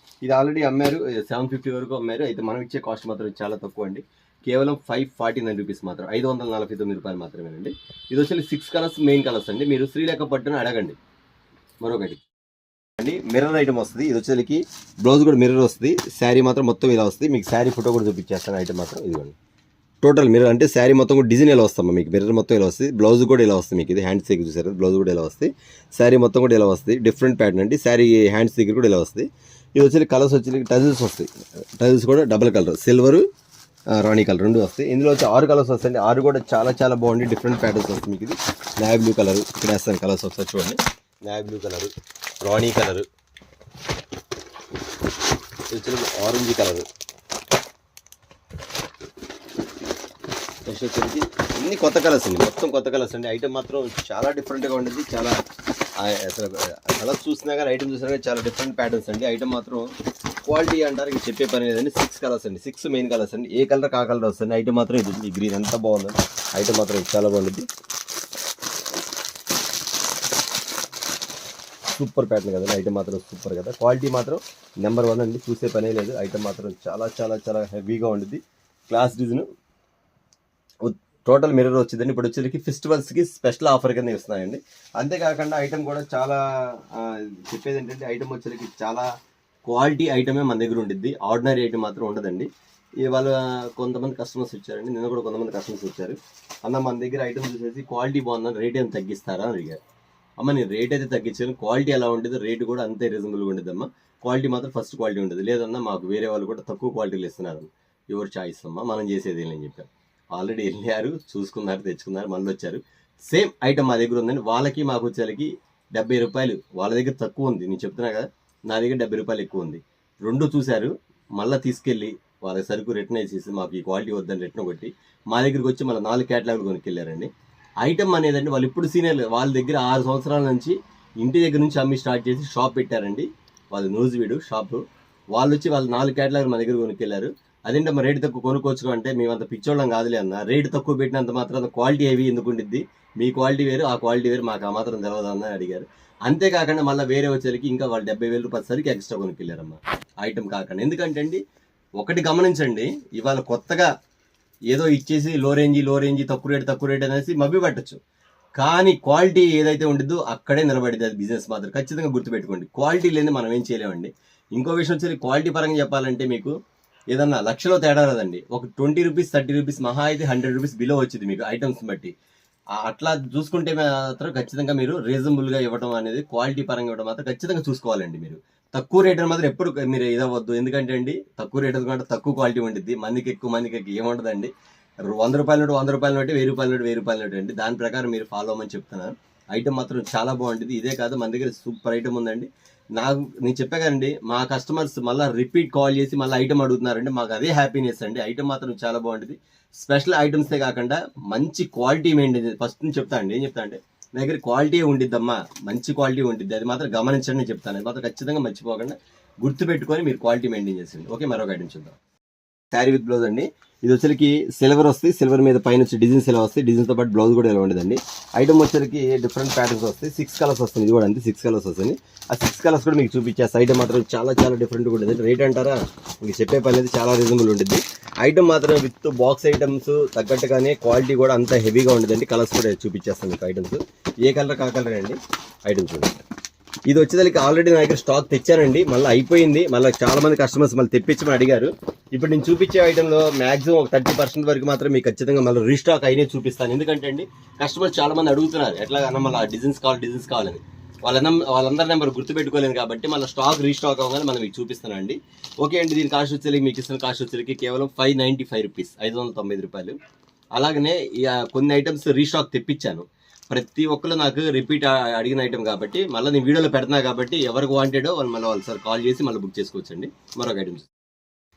ఇది ఆల్రెడీ అమ్మారు 750 వరకు అమ్మారు. అయితే మనం ఇచ్చే కాస్ట్ మాత్రం చాలా తక్కువ అండి. కేవలం 549 రూపీస్ మాత్రం, 549 రూపాయలు మాత్రమేనండి. ఇది వచ్చి 6 కలర్స్ మెయిన్ కలర్స్ అండి. మీరు శ్రీలేఖ పట్టును అడగండి. మరొకటి అండి, మిర్రర్ ఐటమ్ వస్తుంది. ఇది వచ్చేసరికి బ్లౌజ్ కూడా మిర్రర్ వస్తుంది. శారీ మాత్రం మొత్తం ఇలా వస్తుంది. మీకు శారీ ఫోటో కూడా చూపించేస్తాను. ఐటమ్ మాత్రం ఇదిగోండి. టోటల్ మిర్రర్ అంటే శారీ మొత్తం కూడా డిజైన్ ఎలా వస్తామా మీకు. మిర్రర్ మొత్తం ఇలా వస్తుంది. బ్లౌజ్ కూడా ఇలా వస్తుంది మీకు. ఇది హ్యాండ్స్ దగ్గర చూసారు, బ్లౌజ్ కూడా ఇలా వస్తుంది. శారీ మొత్తం కూడా ఇలా వస్తుంది. డిఫరెంట్ ప్యాటర్న్ అండి. శారీ హ్యాండ్స్ దగ్గర కూడా ఇలా వస్తుంది. ఇది వచ్చి కలర్స్ వచ్చి టజిల్స్ వస్తాయి. టజిల్స్ కూడా డబుల్ కలర్, సిల్వర్ రాణి కలర్ 2 వస్తాయి. ఇందులో వచ్చి 6 కలర్స్ వస్తాయండి. 6 కూడా చాలా చాలా బాగుంది. డిఫరెంట్ ప్యాటర్న్స్ వస్తుంది మీకు. ఇది నావీ బ్లూ కలర్, ఇక్కడ వేస్తాను కలర్స్ ఒకసారి చూడండి. నావీ బ్లూ కలర్, రాణి కలర్, ఆరెంజ్ కలర్, నెక్స్ట్ వచ్చేసి అన్ని కొత్త కలర్స్ అండి. మొత్తం కొత్త కలర్స్ అండి. ఐటమ్ మాత్రం చాలా డిఫరెంట్గా ఉండేది. చాలా అసలు కలర్స్ చూసినా కానీ ఐటమ్ చూసినా కానీ చాలా డిఫరెంట్ ప్యాటర్న్స్ అండి. ఐటమ్ మాత్రం క్వాలిటీ అంటారు, ఇంక చెప్పే పని లేదండి. 6 కలర్స్ అండి. 6 మెయిన్ కలర్స్ అండి. ఏ కలర్ ఆ కలర్ వస్తుంది. ఐటమ్ మాత్రం ఇది ఈ గ్రీన్ ఎంత బాగుంది. ఐటమ్ మాత్రం చాలా బాగుంది. సూపర్ ప్యాటర్న్ కదండి. ఐటమ్ మాత్రం సూపర్ కదా. క్వాలిటీ మాత్రం నెంబర్ 1 అండి. చూసే పనే లేదు. ఐటమ్ మాత్రం చాలా చాలా చాలా హెవీగా ఉండిద్ది. క్లాస్ డిజైన్, టోటల్ మిర్రర్ వచ్చిందండి. ఇప్పుడు వచ్చేసరికి ఫెస్టివల్స్కి స్పెషల్ ఆఫర్ కింద ఇస్తున్నాయండి. అంతేకాకుండా ఐటమ్ కూడా చాలా చెప్పేది ఏంటంటే ఐటమ్ వచ్చేసరికి చాలా క్వాలిటీ ఐటమే మన దగ్గర ఉండిద్ది. ఆర్డినరీ ఐటమ్ మాత్రం ఉండదండి. ఇవాళ కొంతమంది కస్టమర్స్ వచ్చారండి, నిన్న కూడా కొంతమంది కస్టమర్స్ వచ్చారు. అన్న మన దగ్గర ఐటమ్ చూసేసి క్వాలిటీ బాగుందని రేట్ ఏమైనా తగ్గిస్తారా అని అడిగారు. అమ్మ నేను రేట్ అయితే తగ్గించాను, క్వాలిటీ ఎలా ఉండేది రేటు కూడా అంతే రీజనబుల్గా ఉండేది అమ్మ. క్వాలిటీ మాత్రం ఫస్ట్ క్వాలిటీ ఉండదు. లేదన్నా మాకు వేరే వాళ్ళు కూడా తక్కువ క్వాలిటీలు ఇస్తున్నారు. ఎవరు చాయిస్ అమ్మా, మనం చేసేది ఏం చెప్పారు. ఆల్రెడీ వెళ్ళారు, చూసుకున్నారు, తెచ్చుకున్నారు, మళ్ళీ వచ్చారు. సేమ్ ఐటమ్ మా దగ్గర ఉందండి. వాళ్ళకి మాకు వచ్చేసరికి 70 రూపాయలు వాళ్ళ దగ్గర తక్కువ ఉంది. నేను చెప్తున్నా కదా, నా దగ్గర 70 రూపాయలు ఎక్కువ ఉంది. 2 చూశారు, మళ్ళీ తీసుకెళ్ళి వాళ్ళ సరుకు రిటర్న్ వేసేసి మాకు ఈ క్వాలిటీ వద్దని రిటర్న్ కొట్టి మా దగ్గరికి వచ్చి మళ్ళీ 4 క్యాటలాగులు కొనుక్కెళ్ళారండి. ఐటమ్ అనేదండి వాళ్ళు ఇప్పుడు సీనియర్లు, వాళ్ళ దగ్గర 6 సంవత్సరాల నుంచి ఇంటి దగ్గర నుంచి అమ్మి స్టార్ట్ చేసి షాప్ పెట్టారండి. వాళ్ళు న్యూజివీడు షాపు. వాళ్ళు వచ్చి వాళ్ళు 4 క్యాటలాగులు మా దగ్గర కొనుక్కెళ్ళారు. అదేంటే మా రేటు తక్కువ కొనుక్కోవచ్చు అంటే మేమంత పిచ్చోళ్ళం కాదులే అన్న. రేటు తక్కువ పెట్టినంత మాత్రం క్వాలిటీ ఏవి ఎందుకు ఉండిద్ది, మీ క్వాలిటీ వేరు ఆ క్వాలిటీ వేరు, మాకు ఆ మాత్రం తెలియదు అన్న అడిగారు. అంతేకాకుండా మళ్ళీ వేరే వచ్చేసరికి ఇంకా వాళ్ళు 70,000 రూపాయలు సరికి ఎక్స్ట్రా కొనుక్కెళ్ళారమ్మా ఐటమ్ కాకుండా. ఎందుకంటే అండి ఒకటి గమనించండి, ఇవాళ కొత్తగా ఏదో ఇచ్చేసి లో రేంజ్ తక్కువ రేట్ అనేసి మభ్య పట్టచ్చు. కానీ క్వాలిటీ ఏదైతే ఉండిద్దో అక్కడే నిలబడిద్ది అది బిజినెస్ మాత్రం. ఖచ్చితంగా గుర్తుపెట్టుకోండి, క్వాలిటీ లేని మనం ఏం చేయలేమండి. ఇంకో విషయం వచ్చి క్వాలిటీ పరంగా చెప్పాలంటే మీకు ఏదన్నా లక్షలో తేడా రాదండి. ఒక 20 రూపీస్ 30 రూపీస్ మహా అయితే 100 రూపీస్ బిలో వచ్చింది మీకు ఐటమ్స్ బట్టి. అట్లా చూసుకుంటే మాత్రం ఖచ్చితంగా మీరు రీజనబుల్గా ఇవ్వడం అనేది, క్వాలిటీ పరంగా ఇవ్వడం మాత్రం ఖచ్చితంగా చూసుకోవాలండి. మీరు తక్కువ రేట్ మాత్రం ఎప్పుడు మీరు ఇదవద్దు. ఎందుకంటే అండి తక్కువ రేట్ కంటే తక్కువ క్వాలిటీ ఉంటుంది. మందికి ఎక్కువ ఏముండదండి. 100 రూపాయల నోటు 100 రూపాయల నోటు, 1000 రూపాయల నోటు 1000 రూపాయల నోటు అండి. దాని ప్రకారం మీరు ఫాలో అవ్వమని చెప్తున్నాను. ఐటమ్ మాత్రం చాలా బాగుంటుంది. ఇదే కాదు మన దగ్గర సూపర్ ఐటమ్ ఉందండి. నేను చెప్పా కదండి, మా కస్టమర్స్ మళ్ళీ రిపీట్ కాల్ చేసి మళ్ళీ ఐటమ్ అడుగుతున్నారండి, మాకు అదే హ్యాపీనెస్ అండి. ఐటమ్ మాత్రం చాలా బాగుంటుంది. స్పెషల్ ఐటమ్సే కాకుండా మంచి క్వాలిటీ మెయింటైన్. ఫస్ట్ నుంచి చెప్తా అండి, ఏం చెప్తా అంటే నా దగ్గర క్వాలిటీ ఉండిద్దమ్మా, మంచి క్వాలిటీ ఉంటుంది, అది మాత్రం గమనించండి నేను చెప్తాను. అది మాత్రం ఖచ్చితంగా మర్చిపోకుండా గుర్తుపెట్టుకొని మీరు క్వాలిటీ మెయింటైన్ చేయండి. ఓకే, మరొక ఐటమ్ చూద్దాం. శారీ విత్ బ్లౌజ్ అండి. ఇది వచ్చరికి సిల్వర్ వస్తుంది, సిల్వర్ మీద పైన వచ్చి డిజైన్స్ ఎలా వస్తాయి, డిజైన్తో పాటు బ్లౌజ్ కూడా ఎలా ఉండదండి. ఐటమ్ వచ్చరికి డిఫరెంట్ ప్యాటర్న్స్ వస్తాయి, 6 కలర్స్ వస్తుంది. ఇది కూడా అంతే 6 కలర్స్ వస్తుంది. ఆ 6 కలర్స్ కూడా మీకు చూపించేస్తే ఐటమ్ మాత్రం చాలా చాలా డిఫరెంట్గా ఉంటుంది. రేట్ అంటారా, మీకు చెప్పే పని అనేది చాలా రీజనబుల్ ఉంటుంది. ఐటమ్ మాత్రం విత్ బాక్స్ ఐటమ్స్ తగ్గట్టుగానే క్వాలిటీ కూడా అంత హెవీగా ఉండదండి. కలర్స్ కూడా చూపించేస్తాను మీకు. ఐటమ్స్ ఏ కలర్ కా కలర్ అండి ఐటమ్స్ చూడండి. ఇది వచ్చేదానికి ఆల్రెడీ నా దగ్గర స్టాక్ తెచ్చానండి, మళ్ళీ అయిపోయింది. మళ్ళీ చాలా మంది కస్టమర్స్ మళ్ళీ తెప్పించమని అడిగారు. ఇప్పుడు నేను చూపించే ఐటెంలో మాక్సిమం ఒక 30% వరకు మాత్రం మీకు ఖచ్చితంగా మళ్ళీ రీస్టాక్ అయినే చూపిస్తాను. ఎందుకంటే అండి కస్టమర్స్ చాలా మంది అడుగుతున్నారు, ఎట్లా అన్న మళ్ళీ డిజైన్స్ కావాలని. వాళ్ళందరి నెంబర్ గుర్తుపెట్టుకోలేదు కాబట్టి మళ్ళీ స్టాక్ రీస్టాక్ అవ్వగానే మనం మీకు చూపిస్తానండి. ఓకే అండి, దీని కాస్ట్ వచ్చేసరికి మీకు ఇస్తున్న కాస్ట్ వచ్చేసరికి కేవలం 595 రూపీస్, 590 రూపాయలు. అలాగనే కొన్ని ఐటమ్స్ రీస్టాక్ తెప్పించాను. ప్రతి ఒక్కరు నాకు రిపీట్ అడిగిన ఐటమ్ కాబట్టి మళ్ళీ నేను వీడియోలో పెడుతున్నా కాబట్టి ఎవరికి వాంటెడో వాళ్ళు సార్ కాల్ చేసి మళ్ళీ బుక్ చేసుకోవచ్చండి. మరొక ఐటమ్స్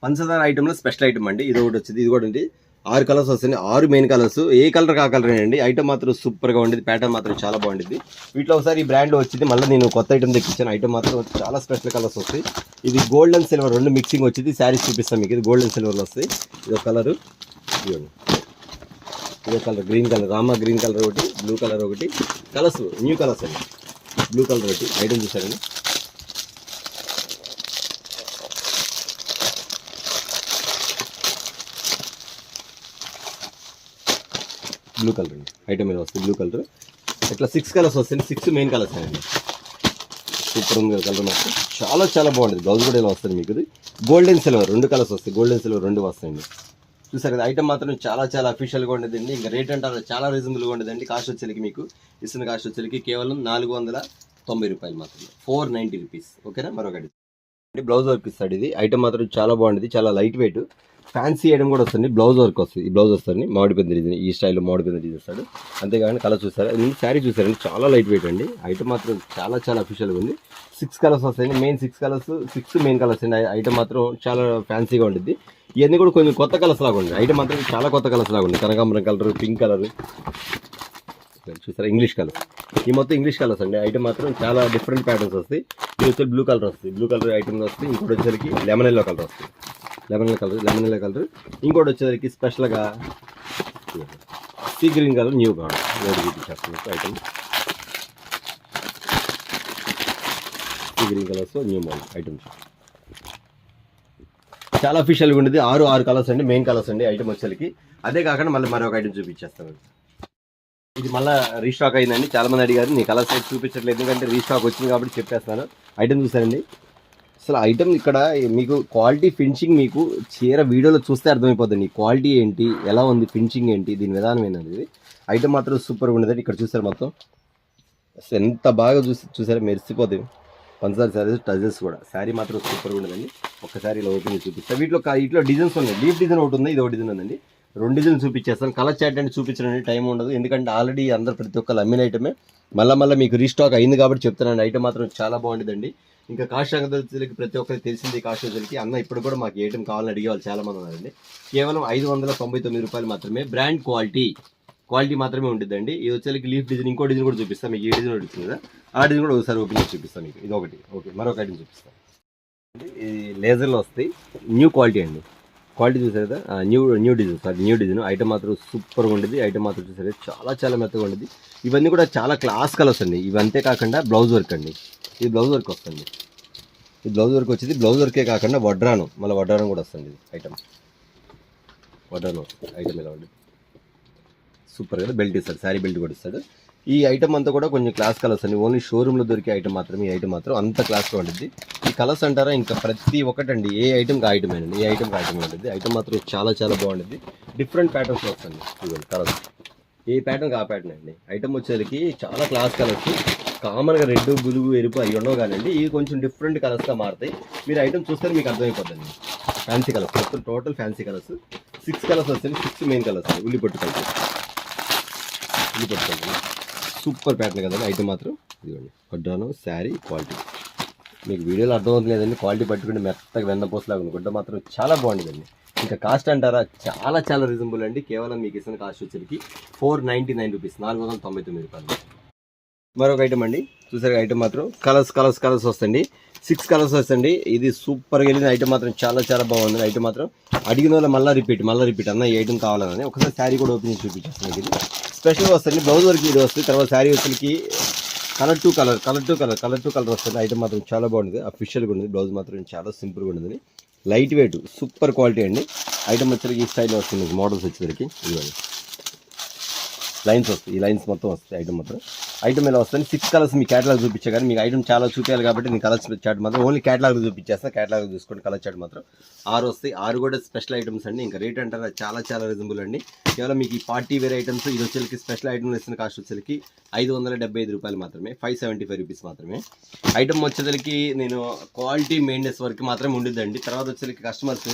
పంచదార ఐటమ్లో స్పెషల్ ఐటమ్ అండి. ఇది ఒకటి వచ్చింది, ఇది కూడా ఉంది. 6 కలర్స్ వస్తాయి, 6 మెయిన్ కలర్స్. ఏ కలర్ కా కలర్ అండి. ఐటమ్ మాత్రం సూపర్గా ఉండేది, ప్యాటర్న్ మాత్రం చాలా బాగుంటుంది. వీటిలో ఒకసారి ఈ బ్రాండ్ వచ్చింది, మళ్ళీ నేను కొత్త ఐటమ్ తెప్పించాను. ఐటమ్ మాత్రం చాలా స్పెషల్ కలర్స్ వస్తాయి. ఇది గోల్డ్ అండ్ సిల్వర్ రెండు మిక్సింగ్ వచ్చింది. శారీస్ చూపిస్తాను మీకు. ఇది గోల్డ్ అండ్ సిల్వర్లో వస్తాయి. ఇది ఒక కలరు, ఇదే colour green colour, Rama green colour ఒకటి, బ్లూ కలర్ ఒకటి. కలర్స్ న్యూ కలర్స్ అండి. బ్లూ కలర్ ఒకటి ఐటమ్ చూసారండి. బ్లూ కలర్ అండి ఐటమ్ మీద వస్తుంది. బ్లూ కలర్ ఇట్లా 6 కలర్స్ వస్తాయి. 6 మెయిన్ కలర్స్ అండి. సూపర్ ఉంది కలర్ మాత్రం చాలా చాలా బాగుంటుంది. బ్లౌజ్ కూడా ఇలా వస్తుంది మీకు. గోల్డెన్ సిల్వర్ 2 కలర్స్ వస్తాయి. గోల్డెన్ సిల్వర్ 2 వస్తాయండి. చూసారు కదా, ఐటమ్ మాత్రం చాలా చాలా అఫీషియల్గా ఉండేదండి. ఇంకా రేట్ అంటారు చాలా రీజనబుల్గా ఉండేదండి. కాస్ట్ వచ్చేసరికి మీకు ఇస్తున్న కాస్ట్ వచ్చేసరికి కేవలం 490 రూపాయలు మాత్రమే, 490 రూపీస్. ఓకేనా, మరొకటి బ్లౌజ్ వర్క్ ఇస్తాడు. ఇది ఐటమ్ మాత్రం చాలా బాగుంటుంది, చాలా లైట్ వెయిట్. ఫ్యాన్సీ ఐటమ్ కూడా వస్తుంది. బ్లౌజ్ వర్క్ వస్తుంది. ఈ బ్లౌజ్ వస్తుంది మామిడిపోయిన డిజైన్, ఈ స్టైల్లో మామిడిపోయిన డిజైన్ ఇస్తాడు. అంతేకాకుండా కలర్ చూస్తారు. శారీ చూసారండి, చాలా లైట్ వెయిట్ అండి. ఐటమ్ మాత్రం చాలా చాలా అఫీషియల్గా ఉంది. 6 కలర్స్ వస్తాయండి. మెయిన్ 6 కలర్స్, 6 మెయిన్ కలర్స్ అండి. ఐటమ్ మాత్రం చాలా ఫ్యాన్సీగా ఉంటుంది. ఇవన్నీ కూడా కొంచెం కొత్త కలర్స్ లాగా ఉంది. ఐటమ్ మాత్రం చాలా కొత్త కలర్స్ లాగా ఉంది. కనకాంబరం కలర్, పింక్ కలర్ చూసారా, ఇంగ్లీష్ కలర్. ఈ మొత్తం ఇంగ్లీష్ కలర్స్ అండి. ఐటమ్ మాత్రం చాలా డిఫరెంట్ ప్యాటర్న్స్ వస్తాయి. ఇది వచ్చి బ్లూ కలర్ వస్తుంది. బ్లూ కలర్ ఐటమ్ వస్తుంది. ఇంకోటి వచ్చేసరికి లెమన్ ఎల్లో కలర్ వస్తుంది. Lemon yellow colour. ఇంకోటి వచ్చేసరికి స్పెషల్గా సీ గ్రీన్ కలర్ న్యూ కావాలి. Item sea green colours new model items చాలా అఫీషియల్గా ఉండేది. 6 కలర్స్ అండి, మెయిన్ కలర్స్ అండి ఐటమ్ వచ్చేసరికి. అదే కాకుండా మళ్ళీ మరొక ఐటమ్ చూపించేస్తాను. ఇది మళ్ళీ రీస్టాక్ అయిందండి. చాలా మంది అడిగారు, నీ కలర్ సైజ్ చూపించట్లేదు ఎందుకంటే రీస్టాక్ వచ్చింది కాబట్టి చెప్పేస్తాను. ఐటమ్ చూసారండి. అసలు ఐటమ్ ఇక్కడ మీకు క్వాలిటీ ఫినిషింగ్ మీకు చీర వీడియోలో చూస్తే అర్థమైపోతుంది. క్వాలిటీ ఏంటి, ఎలా ఉంది, ఫినిషింగ్ ఏంటి, దీని విధానం ఏంటనేది. ఐటమ్ మాత్రం సూపర్గా ఉండదండి. ఇక్కడ చూసారు మొత్తం అసలు ఎంత బాగా చూసారా, మెరిసిపోతుంది. పంచదార శారీస్ టజెస్ కూడా. శారీ మాత్రం సూపర్గా ఉండదండి. ఒక్కసారి ఇలా ఓపెన్ చేసి చూపిస్తాను. వీటిలో డిజైన్స్ ఉన్నాయి. లీఫ్ డిజైన్ ఒకటి ఉంది, ఇది ఒక డిజైన్ ఉందండి. 2 డిజైన్ చూపించేస్తాను. కలర్ చాట్ అంటే చూపించడానికి టైం ఉండదు, ఎందుకంటే ఆల్రెడీ అందరు ప్రతి ఒక్కరు అమ్మిన ఐటమే. మళ్ళీ మీకు రీస్టాక్ అయింది కాబట్టి చెప్తున్నాను. ఐటమ్ మాత్రం చాలా బాగుంటుందండి. ఇంకా కాస్ట్ సంగతులకి ప్రతి ఒక్కరికి తెలిసింది. కాస్ట్ వచ్చేసరికి అన్న ఇప్పుడు కూడా మాకు ఏ ఐటమ్ కావాలని అడిగే వాళ్ళు చాలా మంది ఉన్నారండి. కేవలం 599 రూపాయలు మాత్రమే. బ్రాండ్ క్వాలిటీ మాత్రమే ఉంటుందండి. ఇది వచ్చేసరికి లీఫ్ డిజైన్. ఇంకో డిజైన్ కూడా చూపిస్తాను మీకు. ఈ డిజైన్ ఉంటుంది కదా, ఆ డిజైన్ కూడా ఒకసారి ఓపెన్ చేసి చూపిస్తాను మీకు. ఇది ఒకటి. ఓకే, మరొక ఐటమ్ చూపిస్తాను. ఇది లేజర్లో వస్తాయి. న్యూ క్వాలిటీ అండి. క్వాలిటీ చూసారు కదా, న్యూ డిజైన్. ఐటమ్ మాత్రం సూపర్గా ఉండేది. ఐటమ్ మాత్రం చూసారు చాలా చాలా మెత్తగా ఉండేది. ఇవన్నీ కూడా చాలా క్లాస్ కలర్స్ అండి. ఇవి అంతే కాకుండా బ్లౌజ్ వర్క్ అండి. ఇది బ్లౌజ్ వర్క్ వస్తుంది. ఈ బ్లౌజ్ వర్క్ వచ్చేది. బ్లౌజ్ వర్కే కాకుండా వడ్రాను కూడా వస్తుంది. ఇది ఐటమ్ వడ్రాను ఐటమ్ ఇలా ఉండేది. సూపర్ కదా. బెల్ట్ ఇస్తాడు, శారీ బెల్ట్ కూడా ఇస్తాడు. ఈ ఐటమ్ అంతా కూడా కొంచెం క్లాస్ కలర్స్ అండి. ఓన్లీ షోరూమ్లో దొరికే ఐటమ్ మాత్రమే. ఈ ఐటమ్ మాత్రం అంత క్లాస్గా ఉంటుంది. ఈ కలర్స్ అంటారా ఇంకా ప్రతి ఒక్కటండి. ఏ ఐటమ్కి ఐటమ్ అండి. ఏ ఐటమ్కి ఐటమ్ ఉంటుంది. ఐటమ్ మాత్రం చాలా చాలా బాగుంటుంది. డిఫరెంట్ ప్యాటర్న్స్ వస్తుంది. ఇవ్వండి కలర్స్, ఏ ప్యాటర్న్కి ఆ ప్యాటర్న్ అండి. ఐటమ్ వచ్చేసరికి చాలా క్లాస్ కలర్స్. కామన్గా రెడ్, బులుగు, ఎరుపు అవి ఉండవు కానండి. ఇవి కొంచెం డిఫరెంట్ కలర్స్గా మారుతాయి. మీరు ఐటమ్ చూస్తే మీకు అర్థమైపోతుంది. ఫ్యాన్సీ కలర్స్ మొత్తం టోటల్ ఫ్యాన్సీ కలర్స్. 6 కలర్స్ వస్తాయి. 6 మెయిన్ కలర్స్ అండి. ఉల్లిపట్టు కలర్ సూపర్ ప్యాటర్న్ కదండి. ఐటమ్ మాత్రం ఇదిగోండి. వడ్డాను శారీ క్వాలిటీ మీకు వీడియోలో అర్థమవుతుంది లేదండి, క్వాలిటీ పట్టుకుంటే మెత్తగా వెన్నపూసలాగా గుడ్డ మాత్రం చాలా బాగుంటుందండి. ఇంకా కాస్ట్ అంటారా, చాలా చాలా రీజనబుల్ అండి. కేవలం మీకు ఇస్తున్న కాస్ట్ వచ్చేసరికి 499 రూపీస్, 499 రూపాయలు. మరొక ఐటమ్ అండి, చూసారు ఐటమ్ మాత్రం కలర్స్ వస్తుంది, 6 కలర్స్ వస్తుంది. ఇది సూపర్గా వెళ్ళిన ఐటమ్ మాత్రం చాలా చాలా బాగుంది. ఐటమ్ మాత్రం అడిగిన వాళ్ళు మళ్ళీ రిపీట్ అన్న ఈ ఐటమ్ కావాలని ఒకసారి శారీ కూడా ఓపెన్ చేసి చూపించేస్తుంది. ఇది స్పెషల్గా వస్తుంది, బ్లౌజ్ వరకు ఇది వస్తుంది. తర్వాత శారీ వచ్చేసరికి కలర్ టు కలర్ వస్తుంది. ఐటమ్ మాత్రం చాలా బాగుంది, అఫీషియల్గా ఉంది. బ్లౌజ్ మాత్రం చాలా సింపుల్గా ఉంటుంది, లైట్ వెయిట్, సూపర్ క్వాలిటీ అండి. ఐటమ్ వచ్చేసరికి ఈ స్టైల్లో వస్తుంది. మోడల్స్ వచ్చేసరికి ఇవ్వండి, లైన్స్ వస్తాయి, ఈ లైన్స్ మొత్తం వస్తాయి. ఐటమ్ ఇలా వస్తుంది. 6 కలర్స్ మీ క్యాటలాగ్ చూపించా, కానీ మీకు ఐటమ్ చాలా చూపించాలి కాబట్టి నేను కలర్స్ చార్ట్ మాత్రం ఓన్లీ క్యాటలాగ్ చూపించేస్తాను. క్యాటలాగ్ చూసుకోండి, కలర్ చార్ట్ మాత్రం 6 వస్తాయి. 6 కూడా స్పెషల్ ఐటమ్స్ అండి. ఇంకా రేట్ అంటారా చాలా చాలా రీజనబుల్ అండి. కేవలం మీకు ఈ పార్టీ వేర్ ఐటమ్స్ ఇది వచ్చేసరికి స్పెషల్ ఐటమ్ ఇస్తున్న కాస్ట్ వచ్చేసరికి 575 రూపాయలు మాత్రమే, 575 రూపీస్ మాత్రమే. ఐటమ్ వచ్చేసరికి నేను క్వాలిటీ మెయింటెనెన్స్ వరకు మాత్రమే ఉండిద్దండి. తర్వాత వచ్చేసరికి కస్టమర్స్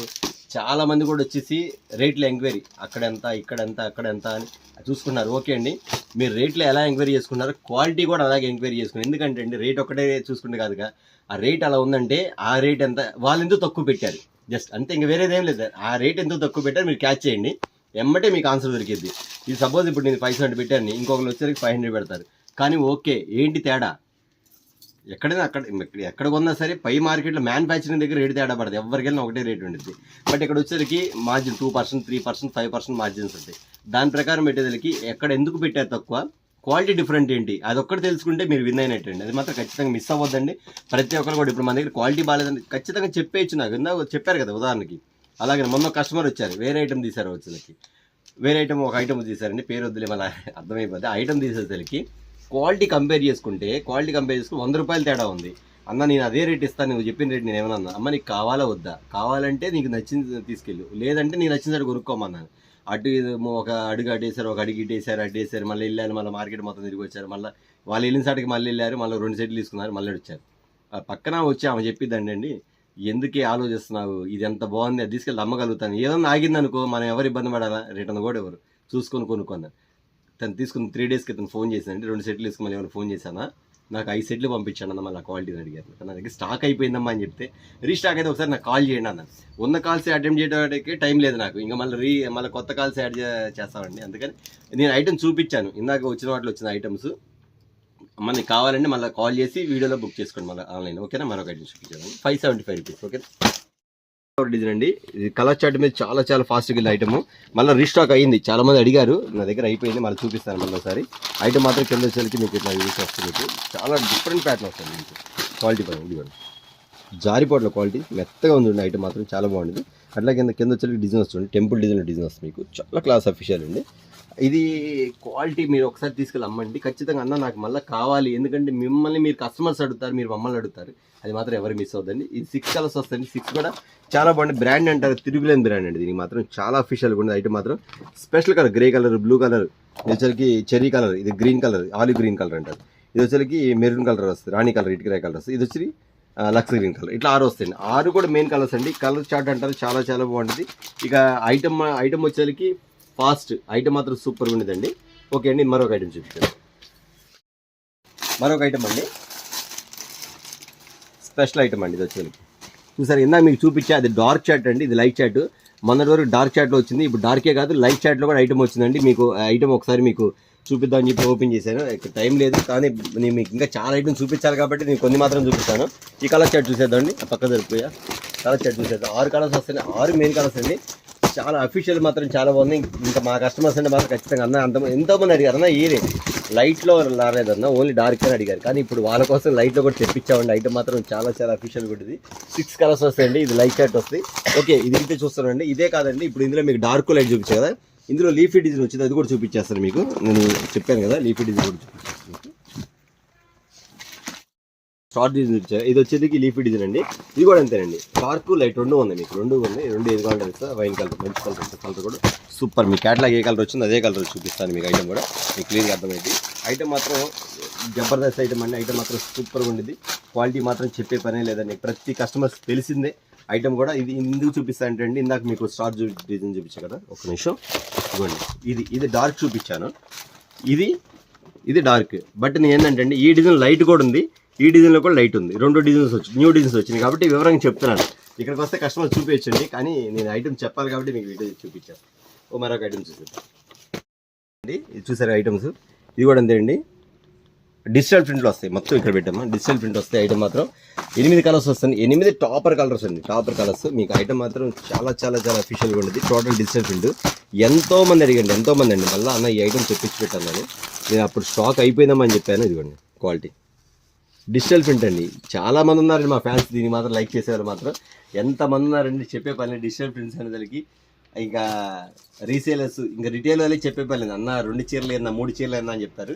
చాలా మంది కూడా వచ్చేసి రేట్లు ఎంక్వైరీ అక్కడ ఎంత అక్కడ ఎంత అని చూసుకున్నారు. ఓకే అండి, మీరు రేట్లు ఎలా ఎంక్వైరీ చేసుకున్నారు, క్వాలిటీ కూడా అలాగే ఎంక్వైరీ చేసుకున్నారు. ఎందుకంటే అండి రేట్ ఒకటే చూసుకుంటే కాదుగా, ఆ రేట్ అలా ఉందంటే ఆ రేట్ ఎంత, వాళ్ళు ఎందుకు తక్కువ పెట్టారు జస్ట్ అంతే, ఇంకా వేరేదేం లేదు. ఆ రేట్ ఎందుకు తక్కువ పెట్టారు మీరు క్యాచ్ చేయండి, ఎమ్మటే మీకు ఆన్సర్ దొరికిద్ది. ఇది సపోజ్ ఇప్పుడు నేను 500 పెట్టాను, ఇంకొకరు వచ్చేసరికి 500 పెడతారు. కానీ ఓకే, ఏంటి తేడా, ఎక్కడైనా ఎక్కడ కొన్నా సరే పై మార్కెట్లో మ్యానుఫ్యాక్చరింగ్ దగ్గర రేటు తేడా పడదు, ఎవరికైనా ఒకటే రేటు ఉంటుంది. బట్ ఇక్కడ వచ్చేసరికి మార్జిన్ 2%, 3%, 5% మార్జిన్స్ ఉంటాయి. దాని ప్రకారం పెట్టేదానికి ఎక్కడ ఎందుకు పెట్టారు తక్కువ, క్వాలిటీ డిఫరెంట్ ఏంటి, అదొక్కటి తెలుసుకుంటే మీరు విన్ అయినట్టండి. అది మాత్రం ఖచ్చితంగా మిస్ అవ్వద్దండి. ప్రతి ఒక్కరు కూడా ఇప్పుడు మన దగ్గర క్వాలిటీ బాగాలేదని ఖచ్చితంగా చెప్పేయచ్చు. నాకు ఇందాక చెప్పారు కదా ఉదాహరణకి, అలాగే మొన్న కస్టమర్ వచ్చారు, వేరే ఐటమ్ తీశారు, వచ్చేసరికి వేరే ఐటమ్ ఒక ఐటమ్ తీశారండి, పేరు వద్దులే మళ్ళీ అర్థమైపోద్ది. ఐటమ్ తీసేసరికి క్వాలిటీ కంపేర్ చేసుకుంటే 100 రూపాయలు తేడా ఉంది. అన్న నేను అదే రేట్ ఇస్తాను, నువ్వు చెప్పిన రేట్ నేను ఏమన్నా, అమ్మ నీకు కావాలా వద్దా, కావాలంటే నీకు నచ్చింది తీసుకెళ్ళు, లేదంటే నీకు నచ్చిన సైడ్ కొనుక్కోమన్నాను. అటు ఒక అడుగు అట్టేసారు, ఒక అడుగు అట్టేసారు, మళ్ళీ వెళ్ళారు, మళ్ళీ మార్కెట్ మొత్తం తిరిగి వచ్చారు, మళ్ళీ వాళ్ళు వెళ్ళిన సాటికి మళ్ళీ వెళ్ళారు, మళ్ళీ 2 సెట్లు తీసుకున్నారు, మళ్ళీ వచ్చారు. పక్కన వచ్చి ఆమె చెప్పిద్దండి అండి, ఎందుకే ఆలోచిస్తున్నావు, ఇది ఎంత బాగుంది, అది తీసుకెళ్ళి అమ్మగలుగుతాను, ఏదన్నా ఆగిందనుకో మనం ఎవరు ఇబ్బంది పడాలా, రిటర్న్ కూడా ఎవరు చూసుకొని కొనుక్కున్నాను. తను తీసుకుని 3 days క్రితం ఫోన్ చేశానండి, 2 సెట్లు తీసుకుని మళ్ళీ ఏమైనా ఫోన్ చేశానా, నాకు 5 సెట్లు పంపించాను అన్న, మళ్ళీ క్వాలిటీని అడిగారు. నా దగ్గర స్టాక్ అయిపోయిందమ్మా అని చెప్తే, రీస్టాక్ అయితే ఒకసారి నాకు కాల్ చేయండి అన్న. ఉన్న కాల్స్ అటెంప్ట్ చేయడానికి టైం లేదు నాకు, ఇంకా మళ్ళీ కొత్త కాల్స్ యాడ్ చేస్తామండి. అందుకని నేను ఐటమ్ చూపించాను, ఇందాక వచ్చిన వాటిలో వచ్చిన ఐటమ్స్ మనకి కావాలంటే మళ్ళీ కాల్ చేసి వీడియోలో బుక్ చేసుకోండి మళ్ళీ ఆన్లైన్. ఓకేనా, మరొక ఐటమ్ చూపించాను, 575 రూపీస్. ఓకే, డిజైన్ అండి. ఇది కలర్ చార్ట్ మీద చాలా చాలా ఫాస్ట్గా వెళ్ళే ఐటమ్, మళ్ళీ రీస్టాక్ అయ్యింది, చాలా మంది అడిగారు, నా దగ్గర అయిపోయింది, మళ్ళీ చూపిస్తాను మళ్ళీ ఒకసారి. ఐటమ్ మాత్రం కింద వచ్చేసరికి మీకు ఇట్లా యూస్ వస్తుంది, మీకు చాలా డిఫరెంట్ ప్యాటర్న్ వస్తుంది మీకు క్వాలిటీ పైన. ఇదిగోండి జారిపోట్ల క్వాలిటీ మెత్తగా ఉంది, ఐటమ్ మాత్రం చాలా బాగుంటుంది. అట్లా కింద వచ్చేసరికి డిజైన్ వస్తుంది, టెంపుల్ డిజైన్ వస్తుంది, మీకు చాలా క్లాస్ అఫీషియల్ అండి. ఇది క్వాలిటీ మీరు ఒకసారి తీసుకెళ్ళి అమ్మండి, ఖచ్చితంగా అన్న నాకు మళ్ళీ కావాలి, ఎందుకంటే మిమ్మల్ని మీరు కస్టమర్స్ అడుగుతారు, మీరు మమ్మల్ని అడుగుతారు, అది మాత్రం ఎవరు మిస్ అవుతుంది. ఇది 6 కలర్స్ వస్తుంది, 6 కూడా చాలా బాగుంది. బ్రాండ్ అంటారు, తిరుగులేని బ్రాండ్ అండి, దీనికి మాత్రం చాలా అఫీషియల్గా ఉంది. ఐటమ్ మాత్రం special colour, grey colour, blue colour, ఇది వచ్చరికి చెర్రీ కలర్, ఇది green colour, olive green colour అంటారు, ఇది వచ్చరికి మెరూన్ కలర్ వస్తుంది, రాణి కలర్, ఇటుకరాయ కలర్ వస్తుంది, ఇది వచ్చి లక్స్ గ్రీన్ కలర్, ఇట్లా 6 వస్తాయండి. 6 కూడా మెయిన్ కలర్స్ అండి. కలర్ చార్ట్ అంటారు, చాలా చాలా బాగుంటుంది. ఇక ఐటమ్ వచ్చేసరికి ఫాస్ట్, ఐటమ్ మాత్రం సూపర్గా ఉండేదండి. ఓకే అండి, మరొక ఐటమ్ చూపించాను, మరొక ఐటమ్ అండి, స్పెషల్ ఐటమ్ అండి. ఇది వచ్చేసరికి చూసారు, ఇందాక మీకు చూపించా, అది డార్క్ చాట్ అండి, ఇది లైట్ చాట్. మొన్నటి వరకు డార్క్ చాట్లో వచ్చింది, ఇప్పుడు డార్కే కాదు లైట్ చాట్లో కూడా ఐటమ్ వచ్చిందండి. మీకు ఐటమ్ ఒకసారి మీకు చూపిద్దామని చెప్పి ఓపెన్ చేశాను, ఇక్కడ టైం లేదు, కానీ నేను మీకు ఇంకా చాలా ఐటమ్ చూపించాలి కాబట్టి నేను కొన్ని మాత్రం చూపిస్తాను. ఈ కలర్ చాట్ చూసేద్దామండి, ఆ పక్క జరిపోయా కలర్ చాట్ చూసేద్దాం. 6 కలర్స్ వస్తాయి, 6 మెయిన్ కలర్స్ అండి, చాలా అఫీషియల్ మాత్రం చాలా బాగుంది. ఇంకా మా కస్టమర్స్ అంటే మాత్రం ఖచ్చితంగా అన్న ఎంతోమంది అడిగారు, అన్న ఈ లైట్లో రాలేదన్న, ఓన్లీ డార్క్ అని అడిగారు, కానీ ఇప్పుడు వాళ్ళ కోసం లైట్లో కూడా తెప్పించామండి. ఐటమ్ మాత్రం చాలా చాలా అఫీషియల్గా ఉంటుంది. 6 కలర్స్ వస్తాయండి, ఇది లైట్ షర్ట్ వస్తాయి. ఓకే, ఇది అయితే చూస్తానండి. ఇదే కాదండి, ఇప్పుడు ఇందులో మీకు డార్క్ లైట్ చూపించాను కదా, ఇందులో లీఫీ డిజైన్ వచ్చింది, అది కూడా చూపించేస్తాను మీకు. నేను చెప్పాను కదా లీఫీ డిజైన్ కూడా చూపించేస్తాను. షార్ట్ డిజైన్ ఇచ్చారు, ఇది వచ్చేది లీఫీ డిజైన్ అండి. ఇది కూడా అంతేనండి, డార్క్ లైట్ 2 ఉంది, మీకు 2 ఉంది, 2 ఏది కావాలంటే ఇస్తా. వైన్ కలర్, మంచి కలర్ వస్తుంది, కలర్ కూడా సూపర్. మీ క్యాటలాగ్ ఏ కలర్ వచ్చిందో అదే కలర్ చూపిస్తాను మీకు. ఐటమ్ కూడా మీకు క్లియర్గా అర్థమైంది. ఐటమ్ మాత్రం జబర్దస్త్ ఐటమ్ అండి, ఐటమ్ మాత్రం సూపర్గా ఉండేది. క్వాలిటీ మాత్రం చెప్పే పనే లేదండి, ప్రతి కస్టమర్స్ తెలిసిందే. ఐటమ్ కూడా ఇది ఎందుకు చూపిస్తా అంటే అండి, ఇందాక మీకు స్టార్ డిజైన్ చూపించాను కదా, ఒక నిమిషం ఇదిగోండి, ఇది డార్క్ చూపించాను, ఇది డార్క్. బట్ నేను ఏంటంటే అండి, ఈ డిజైన్ లైట్ కూడా ఉంది, ఈ డిజైన్లో కూడా లైట్ ఉంది. 2 డిజైన్స్ వచ్చి న్యూ డిజైన్స్ వచ్చినాయి కాబట్టి వివరంగా చెప్తున్నాను. ఇక్కడికి వస్తే కస్టమర్ చూపించండి, కానీ నేను ఐటమ్ చెప్పాలి కాబట్టి మీకు వీడియో చూపించాను. మరొక ఐటమ్ చూపిస్తాను అండి. ఇది చూసారు ఐటమ్స్, ఇది కూడా అంతే అండి. డిజిటల్ ప్రింట్లో వస్తాయి మొత్తం. ఇక్కడ పెట్టాము డిజిటల్ ప్రింట్ వస్తాయి. ఐటమ్ మాత్రం 8 కలర్స్ వస్తుంది. 8 టాపర్ కలర్స్ అండి, టాపర్ కలర్స్. మీకు ఐటమ్ మాత్రం చాలా చాలా చాలా అఫీషియల్గా ఉంటుంది. Total digital print. ఎంతోమంది అడిగండి, ఎంతోమంది అండి. మళ్ళీ అన్న ఈ ఐటమ్ తెప్పించి పెట్టాను నేను అప్పుడు స్టాక్ అయిపోయిందామని చెప్పాను. ఇదిగోండి క్వాలిటీ డిజిటల్ ప్రింట్ అండి. చాలా మంది ఉన్నారండి మా ఫ్యాన్స్, దీన్ని మాత్రం లైక్ చేసేవారు మాత్రం ఎంతమంది ఉన్నారండి. చెప్పే పని డిజిటల్ ప్రింట్స్ అనేదానికి. ఇంకా రీసేలర్స్ ఇంకా రిటైల్ వాళ్ళకి చెప్పే పని లేదు. అన్న 2 చీరలు అన్నా 3 చీరలు అన్నా అని చెప్తారు.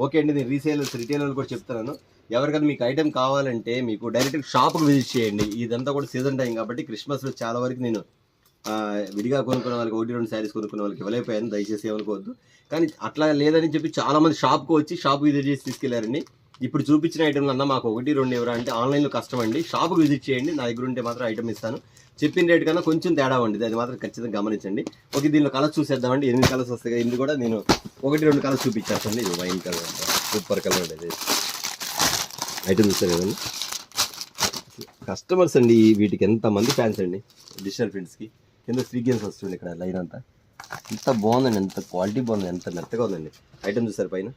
ఓకే అండి, నేను రీసేలర్స్ రిటైల్ వాళ్ళు కూడా చెప్తున్నాను. ఎవరికైనా మీకు ఐటమ్ కావాలంటే మీకు డైరెక్ట్ షాప్కి విజిట్ చేయండి. ఇదంతా కూడా సీజన్ టైం కాబట్టి క్రిస్మస్లో చాలా వరకు నేను విడిగా కొనుక్కునే వాళ్ళకి 1-2 శారీస్ కొనుక్కునే వాళ్ళకి ఇవ్వలేకపోయాను, దయచేసి ఏమనుకోవద్దు. కానీ అట్లా లేదని చెప్పి చాలామంది షాప్కి వచ్చి షాప్ విజిట్ చేసి తీసుకెళ్లారండి. ఇప్పుడు చూపించిన ఐటమ్లు అన్నా మాకు 1-2 ఎవరా అంటే ఆన్లైన్లో కష్టం అండి. షాప్కి విజిట్ చేయండి, నా దగ్గర ఉంటే మాత్రం ఐటమ్ ఇస్తాను. చెప్పిన రేట్ కన్నా కొంచెం తేడా ఉండేది, అది మాత్రం ఖచ్చితంగా గమనించండి. ఓకే, దీనిలో కలర్స్ చూసేద్దామండి. 8 కలర్స్ వస్తాయి కదా. ఇది కూడా నేను 1-2 కలర్స్ చూపించేస్తాను. ఇది వైన్ కలర్, సూపర్ కలర్ అనేది ఐటమ్ చూస్తారు కదండి. కస్టమర్స్ అండి వీటికి ఎంతమంది ఫ్యాన్స్ అండి డిజిటల్ ప్రింట్స్కి. కింద స్వీగన్స్ వస్తుంది ఇక్కడ లైన్ అంతా. ఎంత బాగుందండి, ఎంత క్వాలిటీ బాగుంది, ఎంత మెత్తగా ఉందండి. ఐటమ్ చూసారు పైన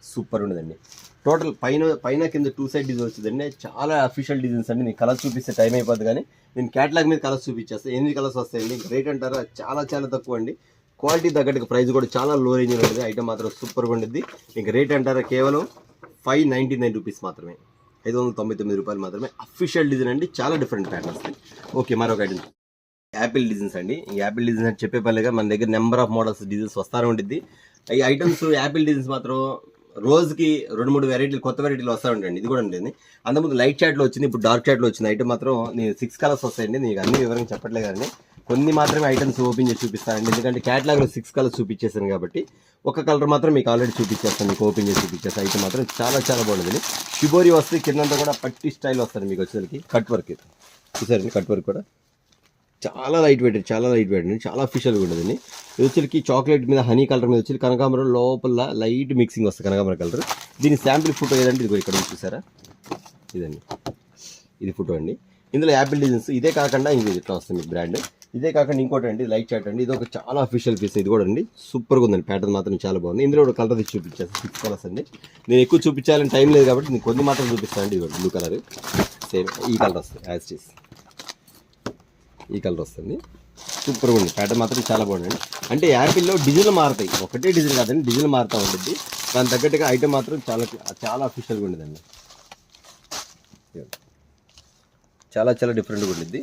సూపర్ ఉండదండి. టోటల్ పైన కింద 2 సైడ్ డిజైన్ వచ్చిందండి. చాలా అఫీషియల్ డిజైన్స్ అండి. నేను కలర్స్ చూపిస్తే టైం అయిపోద్ది, కానీ నేను క్యాటలాగ్ మీద కలర్స్ చూపించేస్తాను. 8 కలర్స్ వస్తాయండి. రేట్ అంటారా చాలా చాలా తక్కువ అండి. క్వాలిటీ తగ్గట్టుగా ప్రైస్ కూడా చాలా లో రేంజ్ ఉంటుంది. ఐటమ్ మాత్రం సూపర్గా ఉంటుంది. ఇంకా రేట్ అంటారా కేవలం 599 రూపీస్ మాత్రమే, 599 రూపాయలు మాత్రమే. అఫీషియల్ డిజైన్ అండి, చాలా డిఫరెంట్ ప్యాటర్న్స్. ఓకే, మరొక ఐటమ్ యాపిల్ డిజైన్స్ అండి. ఈ యాపిల్ డిజైన్స్ అని చెప్పే పనిగా మన దగ్గర నెంబర్ ఆఫ్ మోడల్స్ డిజైన్స్ వస్తానే ఉంటుంది. ఈ ఐటమ్స్ యాపిల్ డిజైన్స్ మాత్రం రోజుకి 2-3 వెరైటీలు, కొత్త వెరైటీలు వస్తూ ఉంటాయండి. ఇది కూడా ఉంటుంది. అంతకుముందు లైట్ చాట్లో వచ్చింది, ఇప్పుడు డార్క్ చాట్లో వచ్చింది. ఐటమ్ మాత్రం నేను 6 కలర్స్ వస్తాయండి. నీకు అన్ని వివరంగా చెప్పట్లేదు కానీ కొన్ని మాత్రమే ఐటమ్స్ ఓపెన్ చేసి చూపిస్తానండి. ఎందుకంటే క్యాటలాగ్లో 6 కలర్స్ చూపించేసాను కాబట్టి ఒక కలర్ మాత్రం మీకు ఆల్రెడీ చూపించేస్తాను. మీకు ఓపెన్ చేసి చూపించేస్తాను. ఐటమ్ మాత్రం చాలా చాలా బాగుంటుంది. షిబోరి వస్తే కిందంతా కూడా పట్టి స్టైల్ వస్తుంది మీకు వచ్చేసరికి. కట్ వర్క్ చూసారండి, కట్ వర్క్ కూడా చాలా లైట్ వెయిట్, చాలా లైట్ వెయిట్ అండి, చాలా అఫీషియల్గా ఉండదండి. ఇది వచ్చరికి చాక్లెట్ మీద హనీ కలర్ మీద వచ్చి కనకాంబరం లోపల లైట్ మిక్సింగ్ వస్తుంది కనకాంబరం కలర్. దీని శాంపిల్ ఫోటో ఏదంటే ఇది ఇక్కడ చూసారా, ఇదండి, ఇది ఫోటో అండి. ఇందులో యాపిల్ డిజైన్స్ ఇదే కాకుండా ఇంక ఇట్లా వస్తుంది మీకు బ్రాండ్. ఇదే కాకుండా ఇంకోటి అండి లైట్ చాట్ అండి. ఇది ఒక చాలా అఫీషియల్ పీస్. ఇది కూడా అండి సూపర్గా ఉందండి. ప్యాటర్న్ మాత్రం చాలా బాగుంది. ఇందులో ఒక కలర్ తీసి చూపించాను, 6 కలర్స్ అండి. నేను ఎక్కువ చూపించాలని టైం లేదు కాబట్టి నేను కొన్ని మాత్రం చూపిస్తాను అండి. ఇది బ్లూ కలర్, సేమ్ ఈ కలర్ వస్తుంది, యాజ్ ఇట్ ఈస్ ఈ కలర్ వస్తుంది. సూపర్గా ఉంది. ప్యాటర్న్ మాత్రం చాలా బాగుందండి. అంటే యాపిల్లో డిజైన్లు మారుతాయి, ఒకటే డిజైన్ కాదండి, డిజైన్ మారుతూ ఉంటుంది. దాని తగ్గట్టుగా ఐటమ్ మాత్రం చాలా చాలా అఫీషియల్గా ఉండదండి. చాలా చాలా డిఫరెంట్గా ఉంటుంది.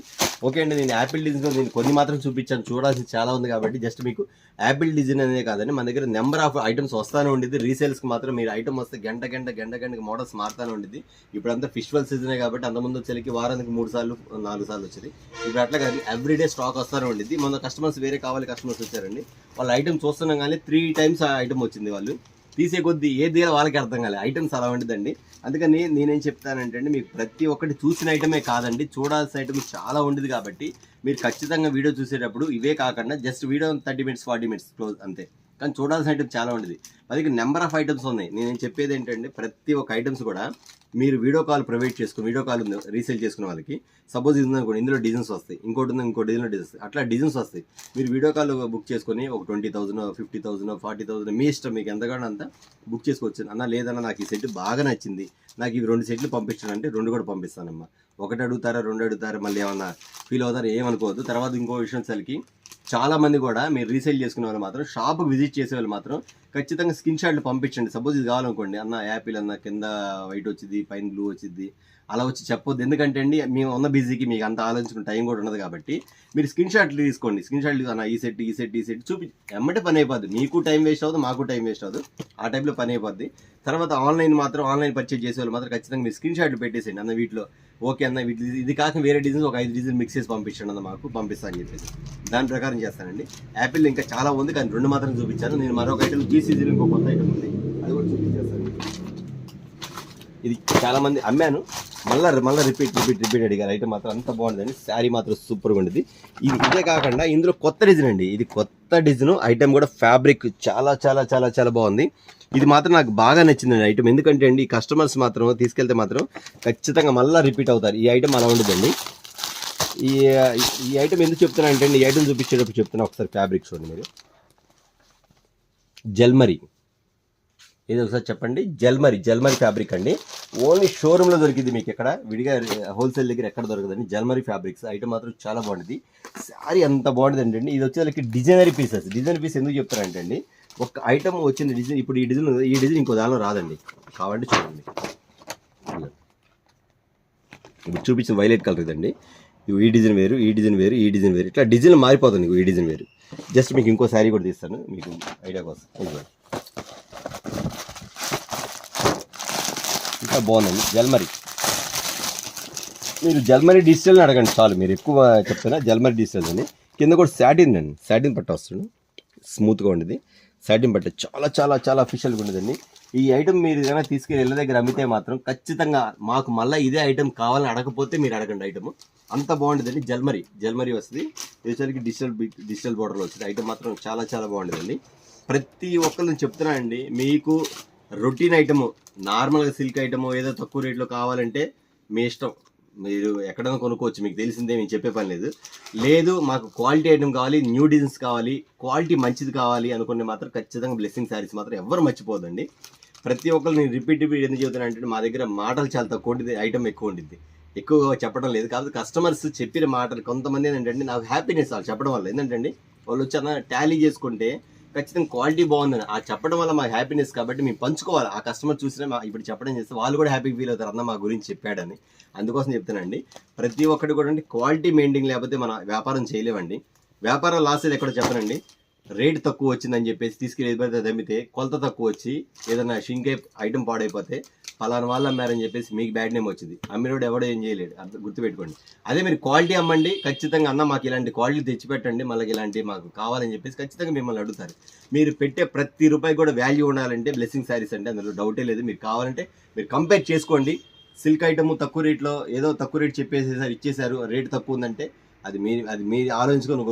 ఓకే అండి, నేను యాపిల్ డిజైన్లో నేను కొన్ని మాత్రం చూపించాను, చూడాల్సింది చాలా ఉంది కాబట్టి జస్ట్ మీకు యాపిల్ డిజైన్ అనేది కాదండి, మన దగ్గర నెంబర్ ఆఫ్ ఐటమ్స్ వస్తానే ఉండేది. రీసేల్స్కి మాత్రం మీరు ఐటమ్ వస్తే గంటకి మోడల్స్ మారుతానే ఉండేది. ఇప్పుడంతా ఫెస్టివల్ సీజనే కాబట్టి అంతకుముందు వచ్చేకి వారానికి 3 సార్లు 4 సార్లు వచ్చేది. ఇప్పుడు అట్లా కాదు, ఎవ్రీడే స్టాక్ వస్తానే ఉండేది. మన కస్టమర్స్ వేరే కావాలి కస్టమర్స్ వచ్చారండి, వాళ్ళ ఐటమ్ చూస్తున్నాం కానీ 3 టైమ్స్ ఆ ఐటమ్ వచ్చింది. వాళ్ళు తీసే కొద్దీ ఏది వాళ్ళకి అర్థం కాలేదు. ఐటమ్స్ అలా ఉండదండి. అందుకని నేనేం చెప్తానంటే అండి, మీకు ప్రతి ఒక్కటి చూసిన ఐటమే కాదండి, చూడాల్సిన ఐటమ్ చాలా ఉండేది. కాబట్టి మీరు ఖచ్చితంగా వీడియో చూసేటప్పుడు ఇవే కాకుండా just video 30 minutes 40 minutes close అంతే, కానీ చూడాల్సిన ఐటమ్ చాలా ఉండేది. అది నెంబర్ ఆఫ్ ఐటమ్స్ ఉన్నాయి. నేను చెప్పేది ఏంటంటే ప్రతి ఒక్క ఐటమ్స్ కూడా మీరు వీడియో కాల్ ప్రొవైడ్ చేసుకుని, వీడియో కాల్ రీసేల్ చేసుకునే వాళ్ళకి సపోజ్ ఇది ఉందనుకోండి, ఇందులో డిజైన్స్ వస్తాయి, ఇంకోటి ఉంది ఇంకో డిజైన్లో డిజైన్స్, అట్లా డిజైన్స్ వస్తాయి. మీరు వీడియో కాల్ బుక్ చేసుకొని ఒక 20,000 50,000 40,000 మీ ఇష్టం, మీకు ఎంతగానో అంత బుక్ చేసుకోవచ్చు. అన్న లేదన్నా నాకు ఈ సెట్ బాగా నచ్చింది, నాకు ఇవి 2 సెట్లు పంపించానంటే 2 కూడా పంపిస్తానమ్మా. 1 అడుగుతారా 2 అడుగుతారా మళ్ళీ ఏమన్నా ఫీల్ అవుతారా ఏమనుకోవద్దు. తర్వాత ఇంకో విషయం సరికి చాలామంది కూడా మీరు రీసేల్ చేసుకునే వాళ్ళు మాత్రం షాప్కి విజిట్ చేసే వాళ్ళు మాత్రం ఖచ్చితంగా స్క్రీన్ షాట్లు పంపించండి. సపోజ్ ఇది కావాలనుకోండి, అన్న యాపిల్ అన్న కింద వైట్ వచ్చింది పైన బ్లూ వచ్చింది అలా వచ్చి చెప్పొద్దు. ఎందుకంటే అండి మేము ఉన్న బిజీకి మీకు అంత ఆలోచించుకునే టైం కూడా ఉండదు కాబట్టి మీరు స్క్రీన్ షాట్లు తీసుకోండి. స్క్రీన్ షాట్లు అన్న ఈ సెట్ చూపి ఎమ్మటే పని అయిపోద్ది. మీకు టైం వేస్ట్ అవ్వదు, మాకు టైం వేస్ట్ అవ్వదు, ఆ టైంలో పని అయిపోద్ది. తర్వాత ఆన్లైన్ పర్చేజ్ చేసే వాళ్ళు మాత్రం ఖచ్చితంగా మీరు స్క్రీన్ షాట్లు పెట్టేసేయండి. అన్న వీటిలో ఓకే అన్న వీటి ఇది కాక వేరే డిజైన్స్ ఒక 5 డిజైన్ మిక్స్ చేసి పంపించండి అన్న, మాకు పంపిస్తా అని చెప్పేసి దాని ప్రకారం చేస్తానండి. యాపిల్ ఇంకా చాలా ఉంది కానీ 2 మాత్రం చూపించాను. నేను మరొక ఐటమ్ జీసీజీలో ఇంకో కొత్త ఐటమ్ ఉంది, అది కూడా చూపించేస్తాను. ఇది చాలా మంది అమ్మాను, మళ్ళీ రిపీట్ అడిగారు. ఐటమ్ మాత్రం అంత బాగుంటుందండి. శారీ మాత్రం సూపర్గా ఉండేది. ఇదే కాకుండా ఇందులో కొత్త డిజైన్ అండి, ఇది కొత్త డిజైన్. ఐటమ్ కూడా ఫ్యాబ్రిక్ చాలా చాలా చాలా చాలా బాగుంది. ఇది మాత్రం నాకు బాగా నచ్చిందండి ఐటమ్. ఎందుకంటే అండి, ఈ కస్టమర్స్ మాత్రం తీసుకెళ్తే మాత్రం ఖచ్చితంగా మళ్ళీ రిపీట్ అవుతారు. ఈ ఐటమ్ అలా ఉండదండి. ఈ ఐటమ్ ఎందుకు చెప్తున్నా అంటే అండి, ఈ ఐటమ్ చూపించేటప్పుడు చెప్తున్నా. ఒకసారి ఫ్యాబ్రిక్ చూడండి మీరు. జల్మరీ, ఇది ఒకసారి చెప్పండి. జల్మరీ ఫ్యాబ్రిక్ అండి. ఓన్లీ షోరూంలో దొరికింది, మీకు ఎక్కడ విడిగా హోల్సేల్ దగ్గర ఎక్కడ దొరకదండి. జల్మరీ ఫ్యాబ్రిక్స్ ఐటమ్ మాత్రం చాలా బాగుంటుంది. శారీ అంత బాగుంటుంది అండి. ఇది వచ్చేసరికి డిజైనరీ పీస్ ఎందుకు చెప్తారంటే అండి, ఒక ఐటమ్ వచ్చింది డిజైన్. ఇప్పుడు ఈ డిజైన్ ఇంకో దానిలో రాదండి. కావాలంటే చూడండి, ఇప్పుడు చూపించిన వైలెట్ కలర్ ఇదండి. ఈ డిజైన్ వేరు, ఈ డిజైన్ వేరు, ఈ డిజైన్ వేరు, ఇట్లా డిజైన్ మారిపోతుంది. ఈ డిజైన్ వేరు. జస్ట్ మీకు ఇంకో శారీ కూడా తీస్తాను మీకు ఐడియా కోసం. ఇంకా బాగుందండి జల్మరీ. మీరు జల్మరీ డిజిటల్ని అడగండి చాలు, మీరు ఎక్కువ చెప్తున్నా. జల్మరీ డిజిటల్ అని కింద కూడా సాటిన్ అండి, సాటిన్ పట్ట వస్తుంది. స్మూత్గా ఉండేది సాటిన్ పట్ట, చాలా చాలా చాలా అఫీషియల్గా ఉండేదండి. ఈ ఐటమ్ మీరు ఏదైనా తీసుకెళ్ళి ఇళ్ళ దగ్గర అమ్మితే మాత్రం ఖచ్చితంగా మాకు మళ్ళీ ఇదే ఐటమ్ కావాలని అడగకపోతే మీరు అడగండి. ఐటమ్ అంత బాగుంటుందండి. జల్మరీ వస్తుంది. వచ్చేసరికి డిజిటల్ బోర్డర్లో వచ్చింది. ఐటమ్ మాత్రం చాలా చాలా బాగుంటుందండి. ప్రతి ఒక్కరిని చెప్తున్నా అండి, మీకు రొటీన్ ఐటము, నార్మల్గా సిల్క్ ఐటము ఏదో తక్కువ రేట్లో కావాలంటే మీ ఇష్టం, మీరు ఎక్కడైనా కొనుక్కోవచ్చు. మీకు తెలిసిందే, మేము చెప్పే పని లేదు. మాకు క్వాలిటీ ఐటమ్ కావాలి, న్యూ డిజైన్స్ కావాలి, క్వాలిటీ మంచిది కావాలి అనుకునే మాత్రం ఖచ్చితంగా బ్లెస్సింగ్ శారీస్ మాత్రం ఎవరు మర్చిపోదండి. ప్రతి ఒక్కరు నేను రిపీట్ ఎందుకు చెబుతాను అంటే, మా దగ్గర మాటలు చాలా తక్కువ ఉంటుంది, ఐటమ్ ఎక్కువ ఉంటుంది. ఎక్కువగా చెప్పడం లేదు. కాబట్టి కస్టమర్స్ చెప్పిన మాటలు కొంతమంది ఏంటంటే నాకు హ్యాపీనెస్ వాళ్ళు చెప్పడం వల్ల. ఏంటంటే వాళ్ళు వచ్చి టాలీ చేసుకుంటే ఖచ్చితంగా క్వాలిటీ బాగుందని ఆ చెప్పడం వల్ల మాకు హ్యాపీనెస్. కాబట్టి మేము పంచుకోవాలి. ఆ కస్టమర్ చూసినా ఇప్పుడు చెప్పడం చేస్తే వాళ్ళు కూడా హ్యాపీగా ఫీల్ అవుతారు, అన్న మా గురించి చెప్పాడని. అందుకోసం చెప్తానండి, ప్రతి ఒక్కటి కూడా క్వాలిటీ మెయింటైన్ లేకపోతే మన వ్యాపారం చేయలేమండి. వ్యాపారం లాస్ ఎక్కడ చెప్పనండి. రేట్ తక్కువ వచ్చిందని చెప్పేసి తీసుకెళ్ళి ఏదైతే దమ్మితే కొలత తక్కువ వచ్చి ఏదైనా షింకే ఐటమ్ పాడైపోతే పలానా వాళ్ళు అమ్మారని చెప్పేసి మీకు బ్యాడ్ నేమ్ వచ్చింది. అమ్మినోడు ఎవడో ఏం చేయలేడు, అంత గుర్తుపెట్టుకోండి. అదే మీరు క్వాలిటీ అమ్మండి, ఖచ్చితంగా అన్న మాకు ఇలాంటి క్వాలిటీ తెచ్చిపెట్టండి, మళ్ళీ ఇలాంటి మాకు కావాలని చెప్పేసి ఖచ్చితంగా మిమ్మల్ని అడుగుతారు. మీరు పెట్టే ప్రతి రూపాయి కూడా వాల్యూ ఉండాలంటే బ్లెస్సింగ్ శారీస్ అంటే అందులో డౌటే లేదు. మీరు కావాలంటే మీరు కంపేర్ చేసుకోండి. సిల్క్ ఐటమ్ తక్కువ రేట్లో ఏదో తక్కువ రేట్ చెప్పేసేసారు, ఇచ్చేసారు, రేట్ తక్కువ ఉందంటే అది మీరు ఆలోచించుకొని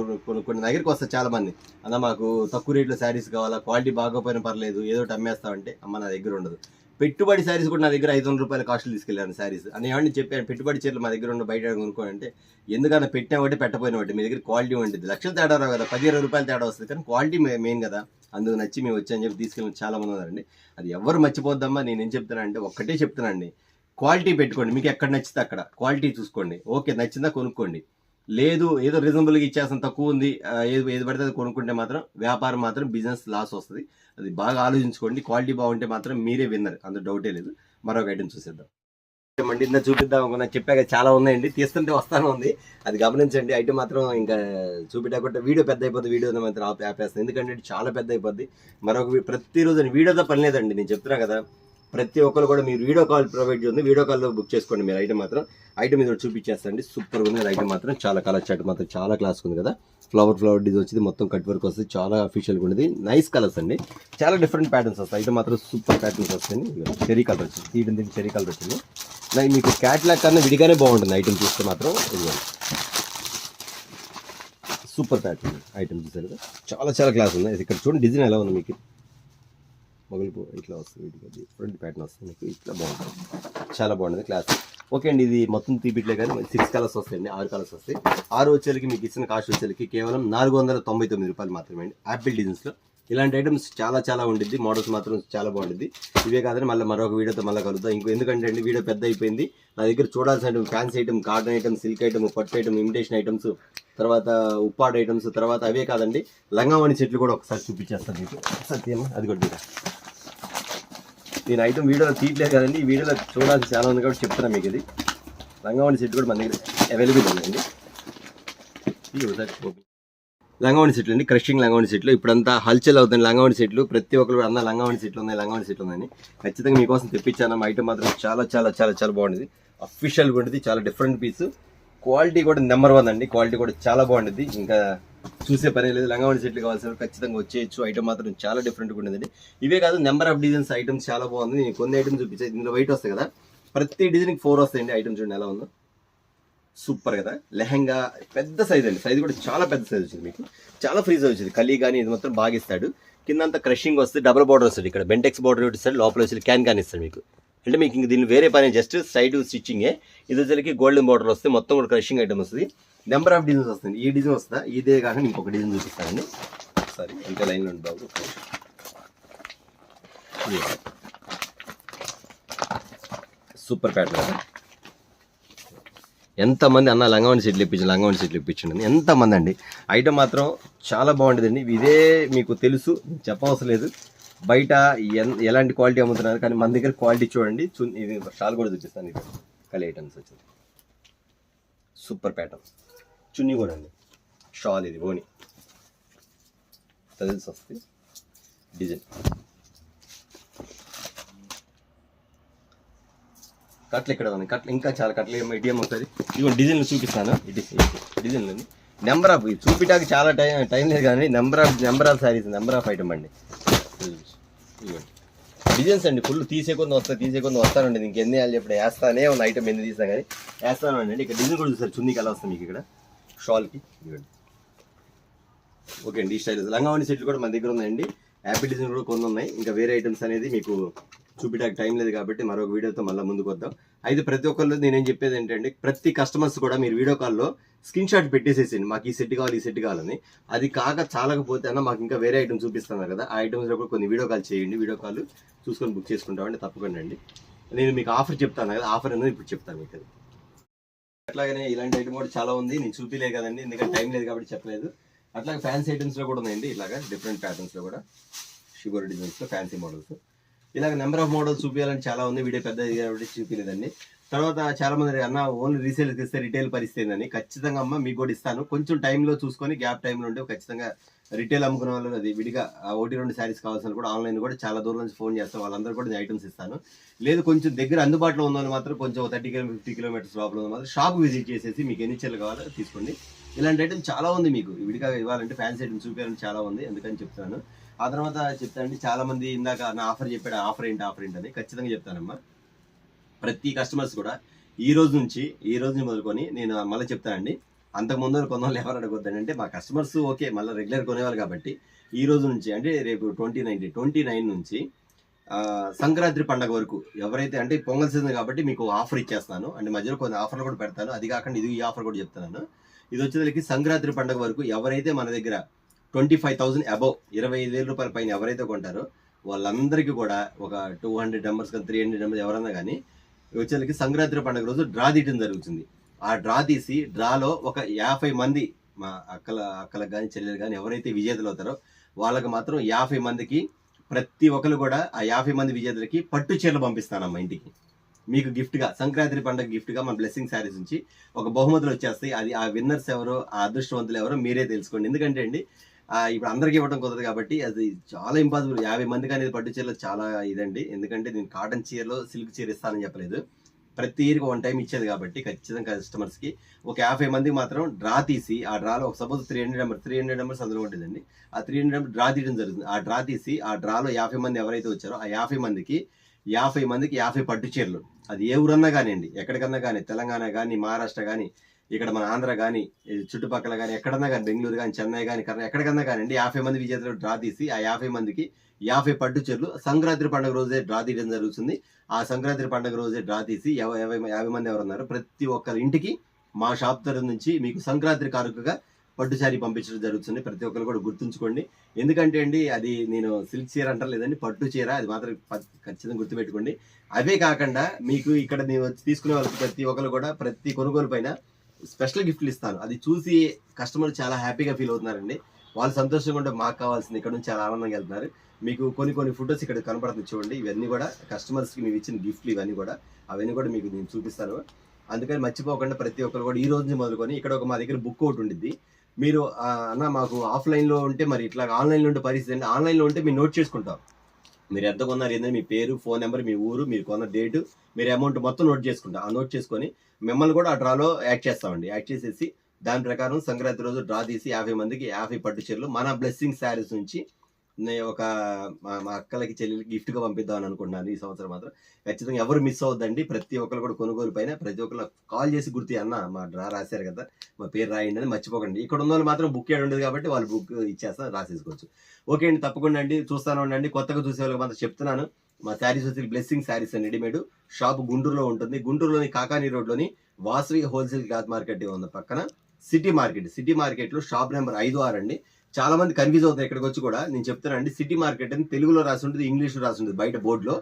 కొన్ని దగ్గరికి వస్తారు చాలా మంది. అన్న మాకు తక్కువ రేట్లో శారీస్ కావాలా, క్వాలిటీ బాగోపోయినా పర్లేదు, ఏదో ఒకటి అమ్మేస్తామంటే అమ్మ నా దగ్గర ఉండదు. పెట్టుబడి శారీస్ కూడా నా దగ్గర 500 రూపాయల కాస్ట్లు తీసుకెళ్ళాను శారీస్ అని ఏమంటే చెప్పాను. పెట్టుబడి చీరలు మా దగ్గర ఉన్న బయట కొనుక్కోండి, ఎందుకన్నా పెట్టిన ఒకటి పెట్టపోయిన ఒకటి మీ దగ్గర క్వాలిటీ ఉంటుంది. లక్షలు తేడా రావు కదా, 10-20 రూపాయలు తేడా వస్తుంది, కానీ క్వాలిటీ మెయిన్ కదా. అందుకు నచ్చి మేము వచ్చాయని చెప్పి తీసుకెళ్ళిన చాలా మంది ఉన్నారండి. అది ఎవరు మర్చిపోద్దమ్మా. నేను ఏం చెప్తున్నా అంటే ఒక్కటే చెప్తున్నానండి, క్వాలిటీ పెట్టుకోండి. మీకు ఎక్కడ నచ్చితే అక్కడ క్వాలిటీ చూసుకోండి. ఓకే నచ్చిందా కొనుక్కోండి, లేదు ఏదో రీజనబుల్గా ఇచ్చేస్తాం తక్కువ ఉంది ఏది పడితే అది కొనుక్కుంటే మాత్రం వ్యాపారం మాత్రం బిజినెస్ లాస్ వస్తుంది. అది బాగా ఆలోచించుకోండి. క్వాలిటీ బాగుంటే మాత్రం మీరే విన్నర్, అందులో డౌటే లేదు. మరొక ఐటమ్ చూసేద్దాం అండి. ఇందా చూపిద్దాం అనుకున్నా, చెప్పాక చాలా ఉన్నాయండి, తీస్తుంటే వస్తానే ఉంది, అది గమనించండి. ఐటమ్ మాత్రం ఇంకా చూపించకుండా వీడియో పెద్ద అయిపోద్ది, వీడియో మాత్రం ఆపేస్తాను. ఎందుకంటే చాలా పెద్ద అయిపోద్ది. మరొక ప్రతిరోజు వీడియోతో పని లేదండి, నేను చెప్తున్నా కదా. ప్రతి ఒక్కరు కూడా మీరు వీడియో కాల్ ప్రొవైడ్ చేయండి, వీడియో కాల్లో బుక్ చేసుకోండి. మీరు ఐటమ్ మీద చూపించేస్తాండి. సూపర్గా ఉంది ఐటమ్ మాత్రం. చాలా కలర్ చాట్ మాత్రం చాలా క్లాస్ ఉంది కదా. ఫ్లవర్ డిజైన్ వచ్చింది, మొత్తం కట్ వర్క్ వస్తుంది, చాలా అఫీషియల్గా ఉండేది. నైస్ కలర్స్ అండి, చాలా డిఫరెంట్ ప్యాటర్న్స్ వస్తాయి. ఐటమ్ మాత్రం సూపర్ ప్యాటర్న్స్ వస్తాయి. చెరీ కలర్ వచ్చింది, తీయడం చెరీ కలర్ వచ్చింది. మీకు క్యాట్లాగ్ కన్నా విడిగానే బాగుంటుంది ఐటమ్ చూస్తే మాత్రం. సూపర్ ప్యాటర్న్ ఐటమ్ చూసారు కదా, చాలా చాలా క్లాస్ ఉంది. ఇక్కడ చూడండి డిజైన్ ఎలా ఉంది, మీకు మొగలిపో ఇట్లా వస్తుంది, డిఫరెంట్ ప్యాటర్న్ వస్తుంది మీకు, ఇట్లా బాగుంటుంది, చాలా బాగుంటుంది క్లాస్. ఓకే అండి, ఇది మొత్తం తీపిట్లే కానీ 6 కలర్స్ వస్తాయండి, 6 కలర్స్ వస్తాయి. 6 వచ్చేసరికి మీకు ఇచ్చిన కాస్ట్ వచ్చేసరికి కేవలం 499 రూపాయలు మాత్రమే అండి. యాపిల్ డిజైన్స్లో ఇలాంటి ఐటమ్స్ చాలా చాలా ఉండిద్ది, మోడల్స్ మాత్రం చాలా బాగుంటుంది. ఇవే కాదని మరొక వీడియోతో మళ్ళీ కలుద్దాం. ఎందుకంటే అండి వీడియో పెద్ద అయిపోయింది. నా దగ్గర చూడాల్సిన item fancy item, cotton item, silk item, పట్టు ఐటమ్, ఇమిటేషన్ ఐటమ్స్, తర్వాత ఉప్పాడు ఐటమ్స్, తర్వాత అవే కాదండి లంగావణి సెట్లు కూడా ఒకసారి చూపించేస్తాను మీకు. సత్యమా అది కూడా నేను ఐటమ్ వీడియోలో తీయట్లేదు కదండి, ఈ వీడియోలో చూడాల్సి చాలా ఉంది కాబట్టి చెప్తున్నాను మీకు. ఇది లంగావణి సెట్ కూడా మన దగ్గర అవైలబుల్ ఉందండి. లంగావణి సెట్లు అండి, క్రషింగ్ లంగావణి సెట్లు. ఇప్పుడంతా హల్చల్ అవుతుంది లంగావణి సెట్లు. ప్రతి ఒక్కరు అన్న లంగావణి సెట్లు ఉందని ఖచ్చితంగా మీకోసం తెప్పించాను. ఐటమ్ మాత్రం చాలా చాలా చాలా చాలా బాగుంటుంది, అఫీషియల్గా ఉంటుంది, చాలా డిఫరెంట్ పీస్. క్వాలిటీ కూడా నెంబర్ 1 అండి, క్వాలిటీ కూడా చాలా బాగుంటుంది. ఇంకా చూసే పని లేదు. లంగావణి సెట్లు కావాల్సిన ఖచ్చితంగా వచ్చేయచ్చు. ఐటమ్ మాత్రం చాలా డిఫరెంట్గా ఉండేదండి. ఇవే కాదు, నెంబర్ ఆఫ్ డిజైన్స్ ఐటమ్స్ చాలా బాగుంది. నేను కొన్ని ఐటమ్స్ చూపించాను. ఇందులో వైట్ వస్తాయి కదా, ప్రతి డిజైన్కి 4 వస్తాయండి. ఐటమ్ చూడండి ఎలా ఉందో, సూపర్ కదా. లెహంగా పెద్ద సైజ్ అండి, సైజ్ కూడా చాలా పెద్ద సైజ్ వచ్చింది. మీకు చాలా ఫ్రీ సైజ్ వచ్చింది. కలీ కానీ ఇది మొత్తం బాగా ఇస్తాడు. కింద అంతా క్రషింగ్ వస్తే డబుల్ బార్డర్ వస్తుంది. ఇక్కడ బెంటెక్స్ బార్డర్ ఇస్తాడు, లోపల వచ్చి క్యాన్ ఇస్తాడు మీకు. అంటే మీకు ఇంక దీన్ని వేరే పని, జస్ట్ సైడ్ స్టిచ్చింగే. ఇది వచ్చరికి గోల్డెన్ బార్డర్ వస్తే మొత్తం కూడా క్రషింగ్ ఐటమ్ వస్తుంది. నెంబర్ ఆఫ్ డిజైన్స్ వస్తుంది. ఈ డిజైన్ వస్తా, ఇదే కాకుండా ఇంకొక డిజైన్ చూపిస్తానండి. సరే ఇంకా లైన్లో ఉంది బాబు. సూపర్ ప్యాటర్న్ కదా. ఎంతమంది అన్న లంగావణి సెట్లు ఇప్పించండి ఎంతమంది అండి. ఐటమ్ మాత్రం చాలా బాగుంటుందండి. ఇదే మీకు తెలుసు, చెప్పవసరం లేదు. బయట ఎలాంటి క్వాలిటీ అమ్ముతున్నారు, కానీ మన దగ్గర క్వాలిటీ చూడండి. ఇది షాల్ కూడా చూపిస్తాను. ఇది కలీ ఐటమ్స్ వచ్చింది, సూపర్ ప్యాటర్న్. చున్నీ కూడా అండి, షాల్ ఇది ఓని టజిల్స్ వస్తాయి. డిజైన్ కట్లు ఇక్కడ ఉన్నాయి. కట్లు ఇంకా చాలా కట్లు ఇడియం అవుతుంది. ఇదిగో డిజైన్లు చూపిస్తాను. డిజైన్లు నెంబర్ ఆఫ్ చూపించడానికి చాలా టైం లేదు, కానీ number of saris, number of item అండి. ఇవ్వండి డిజైన్స్ అండి, ఫుల్ తీసే కొంత వస్తానండి. ఇంకెన్ని వేయాలి చెప్పి వేస్తానే ఉన్న ఐటమ్ ఎన్ని తీసినా కానీ వేస్తానండి. ఇక్కడ డిజైన్ కూడా చూస్తారు. చున్నీకి ఎలా వస్తుంది మీకు ఇక్కడ షాల్కి. ఇవ్వండి ఓకే అండి. ఈ స్టైల్ లంగావణి సెట్లు కూడా మన దగ్గర ఉన్నాయండి. హ్యాపీ డిజైన్ కూడా కొన్ని ఉన్నాయి. ఇంకా వేరే ఐటమ్స్ అనేది మీకు చూపించడానికి టైం లేదు కాబట్టి మరొక వీడియోతో మళ్ళీ ముందుకు వద్దాం. అయితే ప్రతి ఒక్కళ్ళు నేనేం చెప్పేది ఏంటంటే, ప్రతి కస్టమర్స్ కూడా మీరు వీడియో కాల్లో స్క్రీన్ షాట్ పెట్టేసేసింది, మాకు ఈ సెట్ కావాలని. అది కాక చాలకపోతే అన్న మాకు ఇంకా వేరే ఐటమ్ చూపిస్తున్నారు కదా, ఆ ఐటమ్స్లో కూడా కొన్ని వీడియో కాల్ చేయండి. వీడియో కాల్ చూసుకొని బుక్ చేసుకుంటామండి. తప్పకుండా అండి. నేను మీకు ఆఫర్ చెప్తాను కదా, ఆఫర్ అనేది ఇప్పుడు చెప్తాను మీకు. అది అట్లాగనే ఇలాంటి ఐటమ్ కూడా చాలా ఉంది, నేను చూపించలేదు కదండి, ఎందుకంటే టైం లేదు కాబట్టి చెప్పలేదు. అట్లాగే ఫ్యాన్సీ ఐటమ్స్లో కూడా ఉన్నాయండి. ఇలాగా డిఫరెంట్ ప్యాటర్న్స్లో కూడా షుగర్ డిజైన్స్లో ఫ్యాన్సీ మోడల్స్. ఇలాగ నెంబర్ ఆఫ్ మోడల్స్ చూపించాలని చాలా ఉంది. వీడియో పెద్ద కాబట్టి చూపించలేదండి. తర్వాత చాలా మంది అన్న ఓన్లీ రీసేల్కి ఇస్తే రిటైల్ పరిస్థితి. ఖచ్చితంగా అమ్మ మీకు కూడా ఇస్తాను. కొంచెం టైంలో చూసుకొని గ్యాప్ టైంలో ఉంటే ఖచ్చితంగా రిటైల్ అమ్ముకునే వాళ్ళు అది విడిగా 1-2 శారీస్ కావాల్సిన కూడా ఆన్లైన్ కూడా చాలా దూరం నుంచి ఫోన్ చేస్తాను. వాళ్ళందరూ కూడా నేను ఐటమ్స్ ఇస్తాను. లేదు కొంచెం దగ్గర అందుబాటులో ఉందని మాత్రం కొంచెం 30-50 కిలోమీటర్స్ లోపల ఉంది మాత్రం షాప్ విజిట్ చేసేసి మీకు ఎన్ని చీరలు కావాలో తీసుకోండి. ఇలాంటి ఐటమ్ చాలా ఉంది. మీకు విడిగా ఇవ్వాలంటే ఫ్యాన్సీ ఐటమ్ చూపించాలని చాలా ఉంది, అందుకని చెప్తాను. ఆ తర్వాత చెప్తానండి, చాలా మంది ఇందాక నా ఆఫర్ చెప్పాడు, ఆఫర్ ఏంటి అని ఖచ్చితంగా చెప్తానమ్మా. ప్రతి కస్టమర్స్ కూడా ఈ రోజు నుంచి మొదలుకొని నేను మళ్ళీ చెప్తానండి. అంతకుముందు కొన్నవాళ్ళు ఎవరు అడగొద్దంటే మా కస్టమర్స్ ఓకే మళ్ళీ రెగ్యులర్ కొనేవాళ్ళు కాబట్టి ఈ రోజు నుంచి అంటే రేపు 29 నుంచి సంక్రాంతి పండుగ వరకు ఎవరైతే అంటే పొంగల్ సీజన్ కాబట్టి మీకు ఆఫర్ ఇచ్చేస్తాను. అంటే మధ్యలో కొన్ని ఆఫర్లు కూడా పెడతాను. అది కాకుండా ఈ ఆఫర్ కూడా చెప్తున్నాను. ఇది వచ్చేసరికి సంక్రాంతి పండుగ వరకు ఎవరైతే మన దగ్గర 25,000 అబౌవ్ 25,000 రూపాయల పైన ఎవరైతే కొంటారో వాళ్ళందరికీ కూడా ఒక 200 నెంబర్స్ కానీ 300 నెంబర్స్ ఎవరన్నా కానీ వచ్చేసరికి సంక్రాంతి పండుగ రోజు డ్రా తీయడం జరుగుతుంది. ఆ డ్రా తీసి డ్రాలో ఒక 50 మంది మా అక్కలకు కానీ చెల్లెలు కానీ ఎవరైతే విజేతలు అవుతారో వాళ్ళకి మాత్రం 50 మందికి ప్రతి ఒక్కరు కూడా ఆ 50 మంది విజేతలకి పట్టు చీరలు పంపిస్తానమ్మా ఇంటికి. మీకు గిఫ్ట్గా సంక్రాంతి పండుగ గిఫ్ట్గా మన బ్లెస్సింగ్ శారీస్ నుంచి ఒక బహుమతులు వచ్చేస్తాయి. అది ఆ విన్నర్స్ ఎవరో, ఆ అదృష్టవంతులు ఎవరో మీరే తెలుసుకోండి. ఎందుకంటే అండి ఇప్పుడు అందరికీ ఇవ్వడం కుదరదు కాబట్టి అది చాలా ఇంపాసిబుల్. 50 మందికి అనేది పట్టు చీరలు చాలా ఇదండి. ఎందుకంటే నేను కాటన్ చీరలో సిల్క్ చీర ఇస్తానని చెప్పలేదు, ప్రతి ఇయర్కి 1 టైం ఇచ్చేది కాబట్టి ఖచ్చితంగా కస్టమర్స్కి ఒక 50 మందికి మాత్రం డ్రా తీసి ఆ డ్రాలో ఒక సపోజ్ 300 నెంబర్స్ అందులో ఉంటుందండి. ఆ 300 నెంబర్ డ్రా తీయడం జరుగుతుంది. ఆ డ్రా తీసి ఆ డ్రాలో 50 మంది ఎవరైతే వచ్చారో ఆ 50 మందికి 50 పట్టు చీరలు. అది ఏ ఊరన్నా కానివ్వండి, ఎక్కడికన్నా కానీ, తెలంగాణ కానీ, మహారాష్ట్ర కానీ, ఇక్కడ మన ఆంధ్ర కానీ, చుట్టుపక్కల కానీ, ఎక్కడన్నా కానీ, బెంగళూరు కానీ, చెన్నై కానీ, ఎక్కడికన్నా కానివ్వండి 50 మంది విజేతలు డ్రా తీసి ఆ 50 మందికి 50 పట్టు చీరలు సంక్రాంతి పండుగ రోజే డ్రా తీయడం జరుగుతుంది. ఆ సంక్రాంతి పండుగ రోజే డ్రా తీసి 50 మంది ఎవరున్నారు ప్రతి ఒక్కరి ఇంటికి మా షాప్ తరఫు నుంచి మీకు సంక్రాంతి కానుకగా పట్టు శారీ పంపించడం జరుగుతుంది. ప్రతి ఒక్కరు కూడా గుర్తుంచుకోండి. ఎందుకంటే అండి అది నేను సిల్క్ చీర అంటారు లేదండి, పట్టు చీర, అది మాత్రం ఖచ్చితంగా గుర్తుపెట్టుకోండి. అవే కాకుండా మీకు ఇక్కడ నేను తీసుకునే వాళ్ళకి ప్రతి ఒక్కరు కూడా ప్రతి కొనుగోలు పైన స్పెషల్ గిఫ్ట్లు ఇస్తాను. అది చూసి కస్టమర్ చాలా హ్యాపీగా ఫీల్ అవుతున్నారండి. వాళ్ళు సంతోషంగా ఉంటే మాకు కావాల్సింది ఇక్కడ నుంచి చాలా ఆనందంగా వెళ్తున్నారు. మీకు కొన్ని ఫొటోస్ ఇక్కడ కనపడుతుంది చూడండి. ఇవన్నీ కూడా కస్టమర్స్కి మేము ఇచ్చిన గిఫ్ట్లు, ఇవన్నీ కూడా మీకు నేను చూపిస్తాను. అందుకని మర్చిపోకుండా ప్రతి ఒక్కరు కూడా ఈ రోజు నుంచి మొదలుకొని ఇక్కడ మా దగ్గర బుక్ ఒకటి ఉండిద్ది. మీరు అన్న మాకు ఆఫ్లైన్లో ఉంటే మరి ఇట్లా ఆన్లైన్లో ఉంటే పరిస్థితి అండి. ఆన్లైన్లో ఉంటే మీరు నోట్ చేసుకుంటాం. మీరు ఎంత కొన్నారు ఏంటంటే మీ పేరు, ఫోన్ నెంబర్, మీ ఊరు, మీరు కొన్న డేటు, మీరు అమౌంట్ మొత్తం నోట్ చేసుకుంటాం. ఆ నోట్ చేసుకొని మిమ్మల్ని కూడా ఆ డ్రాలో యాడ్ చేస్తామండి. యాడ్ చేసేసి దాని ప్రకారం సంక్రాంతి రోజు డ్రా తీసి 50 మందికి 50 పట్టు చీరలు మన బ్లెస్సింగ్ శారీస్ నుంచి నేను ఒక మా అక్కలకి చెల్లెలకి గిఫ్ట్గా పంపిద్దామని అనుకుంటున్నాను. ఈ సంవత్సరం మాత్రం ఖచ్చితంగా ఎవరు మిస్ అవ్వద్దండి. ప్రతి ఒక్కరు కూడా కొనుగోలు పైన ప్రతి ఒక్కరు కాల్ చేసి గుర్తు అన్న మా డ్రా రాశారు కదా, మా పేరు రాయండి అని మర్చిపోకండి. ఇక్కడ ఉన్న వాళ్ళు మాత్రం బుక్ చేయడం ఉండదు కాబట్టి వాళ్ళు బుక్ ఇచ్చేస్తా రాసేసుకోవచ్చు. ఓకే అండి, తప్పకుండా అండి, చూస్తాను ఉండండి. కొత్తగా చూసే వాళ్ళకి మాత్రం చెప్తున్నాను, మా శారీస్ వచ్చి blessing saris and readymade shop గుంటూరులో ఉంటుంది. గుంటూరులోని కాకాని రోడ్లోని వాసవి హోల్సేల్ క్లాత్ మార్కెట్ ఉంది పక్కన సిటీ మార్కెట్ లో షాప్ నెంబర్ 5-6 అండి. చాలా మంది కన్ఫ్యూజ్ అవుతారు ఇక్కడికి వచ్చి కూడా. నేను చెప్తానండి, సిటీ మార్కెట్ అని తెలుగులో రాసి ఉంటుంది, ఇంగ్లీష్లో రాసి ఉంటుంది బయట బోర్డులో.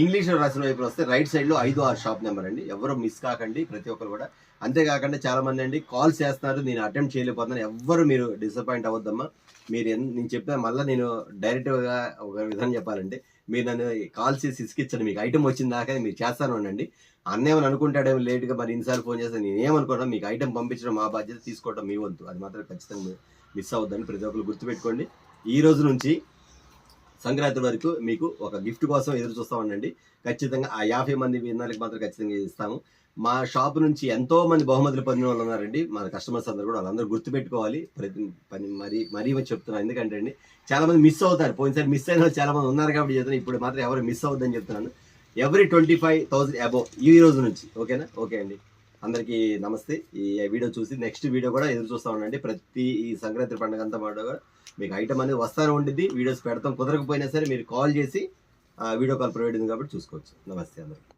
ఇంగ్లీష్లో రాసిన వైపు వస్తే రైట్ సైడ్ లో 5-6 షాప్ నెంబర్ అండి. ఎవరు మిస్ కాకండి ప్రతి ఒక్కరు కూడా. అంతేకాకుండా చాలా మంది అండి కాల్ చేస్తున్నారు, నేను అటెంప్ట్ చేయలేకపోతున్నాను. ఎవ్వరు మీరు డిసప్పాయింట్ అవ్వద్దమ్మా. నేను చెప్తాను మళ్ళీ, నేను డైరెక్ట్గా ఒక విధంగా చెప్పాలంటే, మీరు నన్ను కాల్ చేసి ఇసుకిచ్చండి, మీకు ఐటమ్ వచ్చిన దాకా మీరు చేస్తాను ఉండండి. అన్నేమని అనుకుంటాడేమో లేట్గా, మరి ఇన్నిసార్లు ఫోన్ చేస్తే నేనేమనుకోవడం, మీకు ఐటమ్ పంపించడం మా బాధ్యత, తీసుకోవడం మీ వంతు. అది మాత్రం ఖచ్చితంగా మిస్ అవ్వద్దని ప్రతి ఒక్కరు గుర్తుపెట్టుకోండి. ఈ రోజు నుంచి సంక్రాంతి వరకు మీకు ఒక గిఫ్ట్ కోసం ఎదురు చూస్తూ ఉండండి. ఖచ్చితంగా ఆ 50 మంది విన్నర్లకు మాత్రం ఖచ్చితంగా ఇస్తాము. మా షాప్ నుంచి ఎంతో మంది బహుమతులు పొందిన వాళ్ళు ఉన్నారండి, మన కస్టమర్స్ అందరూ కూడా. వాళ్ళందరూ గుర్తుపెట్టుకోవాలి ప్రతి పని. మరీ చెప్తున్నాను, ఎందుకంటే అండి చాలా మంది మిస్ అవుతారు. పోయినసారి మిస్ అయిన వాళ్ళు చాలా మంది ఉన్నారు కాబట్టి చెప్తున్నాను. ఇప్పుడు మాత్రం ఎవరు మిస్ అవ్వద్దని చెప్తున్నాను. ఎవ్రీ 25,000 అబోవ్ ఈ రోజు నుంచి. ఓకేనా? ఓకే అండి, అందరికీ నమస్తే. ఈ వీడియో చూసి నెక్స్ట్ వీడియో కూడా ఎదురు చూస్తూ ఉండండి. ప్రతి ఈ సంక్రాంతి పండుగ అంతా మాట కూడా మీకు ఐటమ్ అనేది వస్తానే ఉంటుంది. వీడియోస్ పెడతాం, కుదరకపోయినా సరే మీరు కాల్ చేసి వీడియో కాల్ ప్రొవైడ్ ఉంది కాబట్టి చూసుకోవచ్చు. నమస్తే అందరికీ.